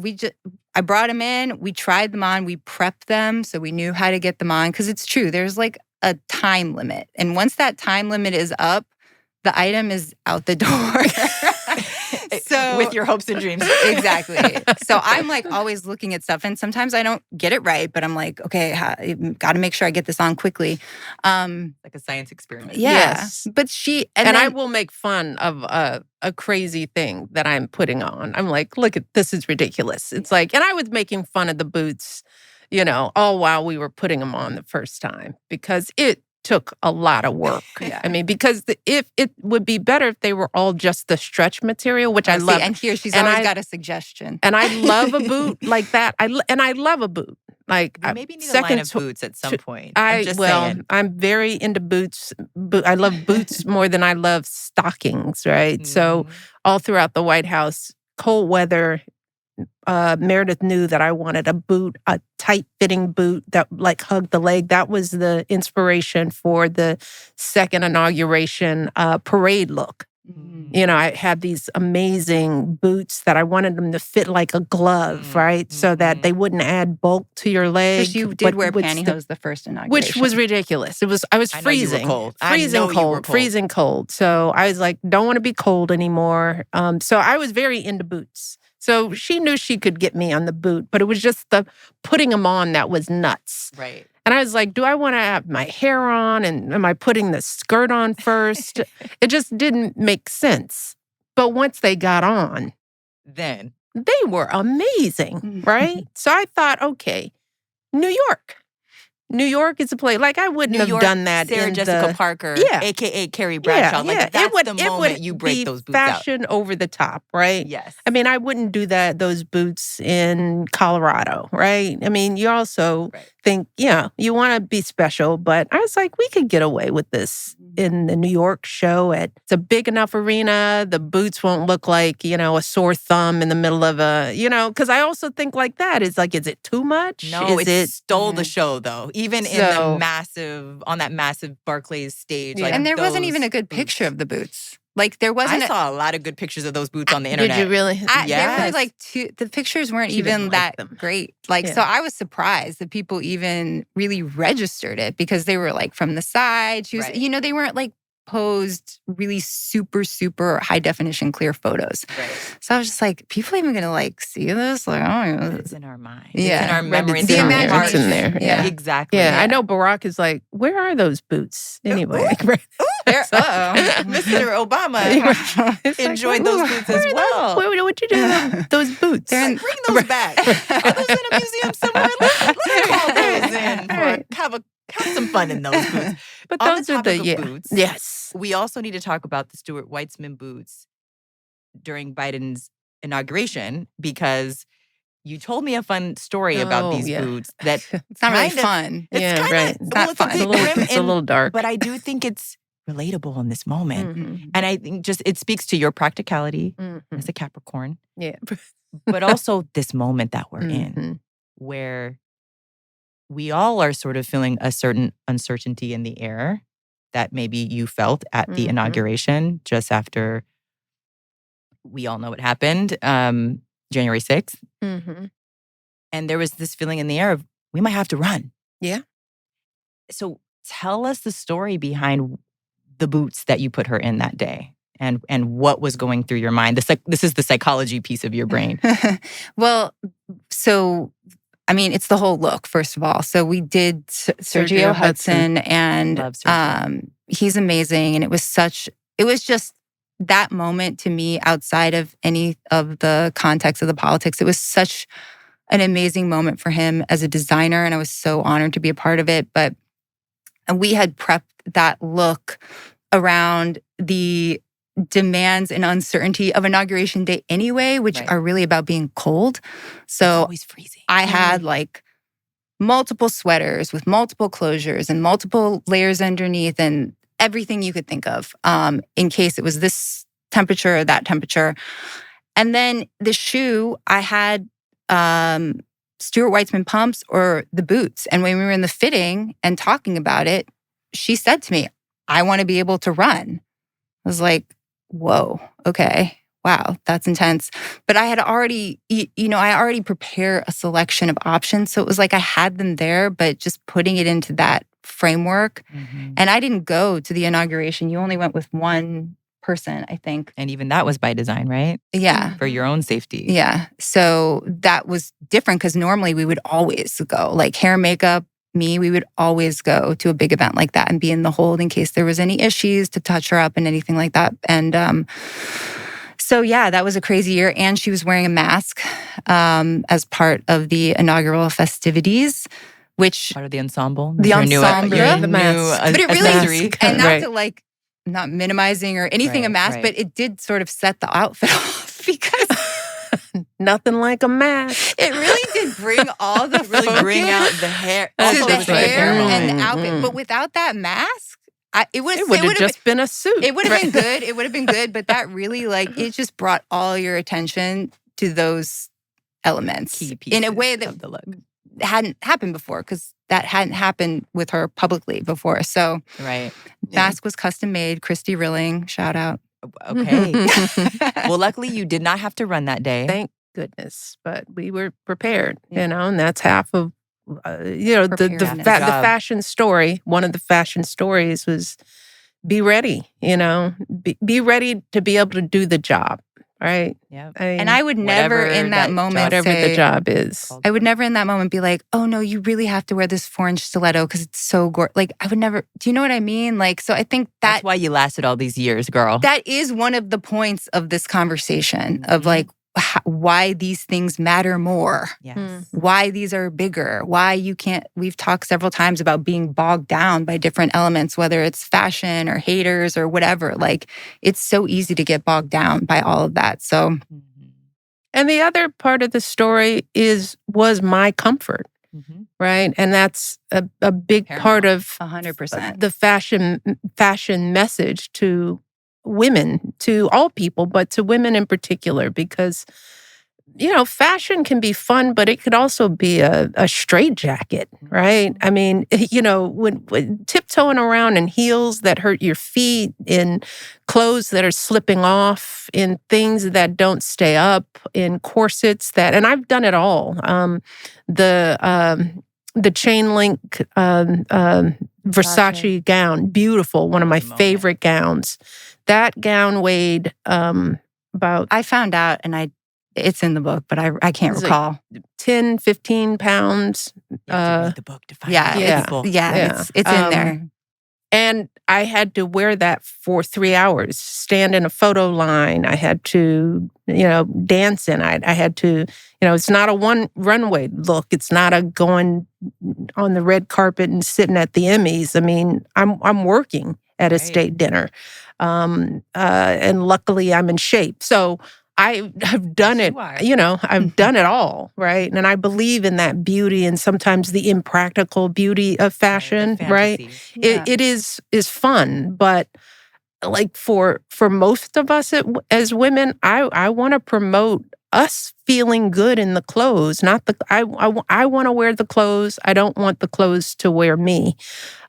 I brought them in. We tried them on. We prepped them. So we knew how to get them on. Because it's true. There's like a time limit. And once that time limit is up, the item is out the door. So with your hopes and dreams. Exactly. So I'm like always looking at stuff. And sometimes I don't get it right. But I'm like, okay, got to make sure I get this on quickly. Like a science experiment. Yeah. Yes. But she... And then, I will make fun of a crazy thing that I'm putting on. I'm like, look, this is ridiculous. It's like, and I was making fun of the boots, all while we were putting them on the first time because it took a lot of work. Yeah. I mean, because if it would be better if they were all just the stretch material, which I love. And here she's always got a suggestion. And I love a boot like that. I love a boot. Like we maybe need a line of boots at some point. I'm very into boots. I love boots more than I love stockings, right? So all throughout the White House, cold weather, Meredith knew that I wanted a boot, a tight-fitting boot that like hugged the leg. That was the inspiration for the second inauguration parade look. I had these amazing boots that I wanted them to fit like a glove, right? So that they wouldn't add bulk to your leg. Because you did wear pantyhose the first inauguration. Which was ridiculous. I was freezing. Freezing cold. So I was like, don't want to be cold anymore. So I was very into boots. So she knew she could get me on the boot, but it was just the putting them on that was nuts. Right. And I was like, do I want to have my hair on? And am I putting the skirt on first? It just didn't make sense. But once they got on, then they were amazing, right? So I thought, okay, New York. New York is a place. Like, I wouldn't have done that Sarah in Jessica Parker, a.k.a. Carrie Bradshaw. Like, that's the moment you break those boots out. Fashion over the top, right? Yes. I mean, I wouldn't do those boots in Colorado, right? I mean, you also think, you want to be special. But I was like, we could get away with this in the New York show. It's a big enough arena. The boots won't look like, a sore thumb in the middle of because I also think like that. Is it too much? No, it stole the show, though. Even in the on that massive Barclays stage. And there wasn't even a good picture of the boots. Like, there wasn't. I saw a lot of good pictures of those boots on the internet. Did you really? There were the pictures weren't even that great. So I was surprised that people even really registered it because they were like from the side. She was, they weren't like posed really super, super high definition clear photos. Right. So I was just like, people even gonna like see this? Like, it's in our mind. Yeah. It's in our memory. It's in there. Yeah. Exactly. Yeah. I know Barack is like, where are those boots anyway? Mr. Obama enjoyed those boots as well. What'd you do with those boots? Bring those back. Are those in a museum somewhere? Let's call those in. Have some fun in those boots. But on those the are the boots. Yes. We also need to talk about the Stuart Weitzman boots during Biden's inauguration because you told me a fun story about these boots that it's not really fun. It's right. It's not fun. It's a little dark. But I do think it's relatable in this moment. And I think it speaks to your practicality as a Capricorn. Yeah. But also this moment that we're in where we all are sort of feeling a certain uncertainty in the air that maybe you felt at the inauguration just after we all know what happened, January 6th. And there was this feeling in the air of we might have to run. Yeah. So tell us the story behind the boots that you put her in that day and what was going through your mind. This is the psychology piece of your brain. Well, so... I mean, it's the whole look, first of all. So we did Sergio Hudson, and he's amazing. And it was just that moment to me outside of any of the context of the politics. It was such an amazing moment for him as a designer. And I was so honored to be a part of it. But And we had prepped that look around the demands and uncertainty of Inauguration Day anyway, which are really about being cold. So it's always freezing. I had like multiple sweaters with multiple closures and multiple layers underneath and everything you could think of in case it was this temperature or that temperature. And then the shoe, I had Stuart Weitzman pumps or the boots. And when we were in the fitting and talking about it, she said to me, I want to be able to run. I was like, whoa, okay. Wow, that's intense. But I had already, I already prepared a selection of options. So it was like I had them there, but just putting it into that framework. Mm-hmm. And I didn't go to the inauguration. You only went with one person, I think. And even that was by design, right? Yeah. For your own safety. Yeah. So that was different because normally we would always go, like hair, makeup, we would always go to a big event like that and be in the hold in case there was any issues to touch her up and anything like that. And so yeah, that was a crazy year. And she was wearing a mask as part of the inaugural festivities, which part of the ensemble. The ensemble, the mask. But it really, and not right. to like, not minimizing or anything a mask, but it did sort of set the outfit off because nothing like a mask. It really did bring all the really bring out the hair, to the hair and the outfit. Mm-hmm. But without that mask, it would have just been a suit. It would have been good. It would have been good. But that really, like, it just brought all your attention to those elements key pieces in a way that the look hadn't happened before because that hadn't happened with her publicly before. So, mask was custom made. Christy Rilling, shout out. Okay. Well, luckily you did not have to run that day. Thank goodness. But we were prepared, and that's half of, the fashion story. One of the fashion stories was be ready, be ready to be able to do the job, right? Yeah. And I would never in that moment whatever say, the job is. I would never in that moment be like, oh no, you really have to wear this 4-inch stiletto because it's so gorgeous. Like I would never, do you know what I mean? Like, so I think that's why you lasted all these years, girl. That is one of the points of this conversation of like, why these things matter more. Yes. Why these are bigger. Why you can't, we've talked several times about being bogged down by different elements, whether it's fashion or haters or whatever. Like it's so easy to get bogged down by all of that. So, and the other part of the story was my comfort, right? And that's a big part of 100% the fashion message to women, to all people, but to women in particular, because, fashion can be fun, but it could also be a straitjacket, right? I mean, when tiptoeing around in heels that hurt your feet, in clothes that are slipping off, in things that don't stay up, in corsets and I've done it all. The chain link Versace gown, beautiful, one of my favorite gowns. That gown weighed about... I found out, and it's in the book, but I can't recall. Like 10, 15 pounds. You have to read the book to find out. It's in there. And I had to wear that for 3 hours, stand in a photo line. I had to, dance in. I had to, it's not a one runway look. It's not a going on the red carpet and sitting at the Emmys. I mean, I'm working at a state dinner. And luckily I'm in shape. So I have done it, I've done it all, right? And I believe in that beauty and sometimes the impractical beauty of fashion, right? Yeah. It is fun, but like for most of us as women, I want to promote us feeling good in the clothes, not I want to wear the clothes. I don't want the clothes to wear me.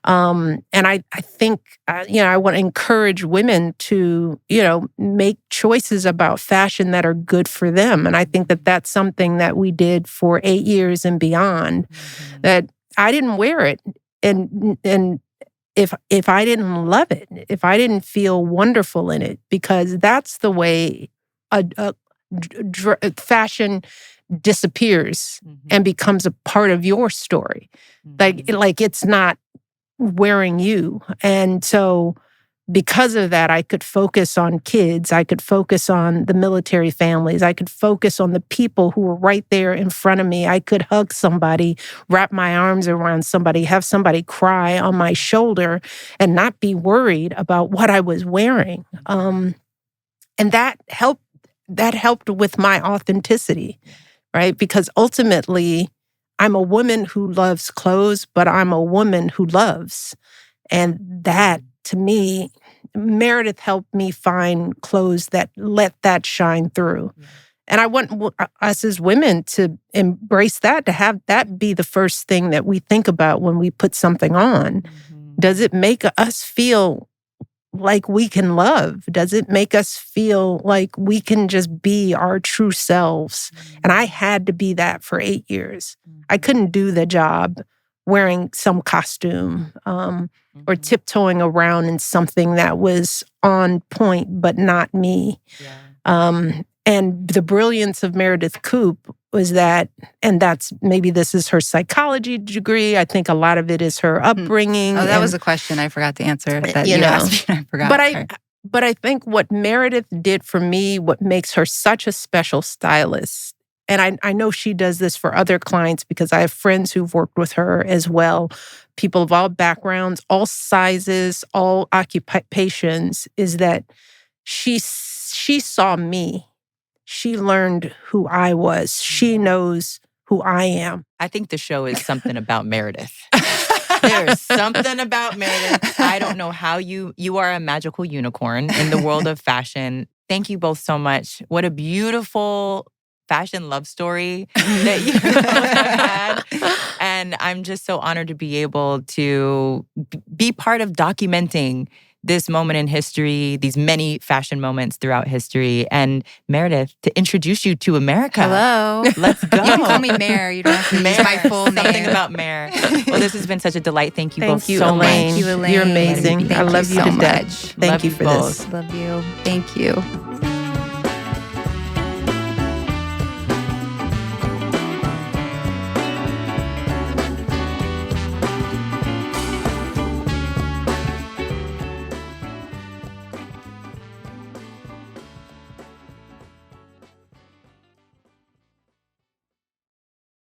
And I think, I want to encourage women to, make choices about fashion that are good for them. And I think that that's something that we did for 8 years and beyond, that I didn't wear it. And if I didn't love it, if I didn't feel wonderful in it, because that's the way fashion disappears and becomes a part of your story. Like it's not wearing you. And so because of that, I could focus on kids. I could focus on the military families. I could focus on the people who were right there in front of me. I could hug somebody, wrap my arms around somebody, have somebody cry on my shoulder, and not be worried about what I was wearing. And that helped. That helped with my authenticity, right? Because ultimately, I'm a woman who loves clothes, but I'm a woman who loves. And that, to me, Meredith helped me find clothes that let that shine through. Yeah. And I want us as women to embrace that, to have that be the first thing that we think about when we put something on. Mm-hmm. Does it make us feel like we can love? Does it make us feel like we can just be our true selves? Mm-hmm. And I had to be that for 8 years. Mm-hmm. I couldn't do the job wearing some costume or tiptoeing around in something that was on point, but not me. Yeah. And the brilliance of Meredith Koop was that, and that's maybe this is her psychology degree. I think a lot of it is her upbringing. Oh, that was a question I forgot to answer that you asked me. I forgot. But I think what Meredith did for me, what makes her such a special stylist, and I know she does this for other clients because I have friends who've worked with her as well, people of all backgrounds, all sizes, all occupations, is that she saw me. She learned who I was. She knows who I am. I think the show is something about Meredith. There's something about Meredith. I don't know how you are a magical unicorn in the world of fashion. Thank you both so much. What a beautiful fashion love story that you had. And I'm just so honored to be able to be part of documenting this moment in history, these many fashion moments throughout history. And Meredith, to introduce you to America. Hello. Let's go. You can call me Mare. You don't have to use my full name. Something about Mare. Well, this has been such a delight. Thank you both so much. Thank you, Elaine. You're amazing. I love you to death. Thank you for this. Love you. Thank you.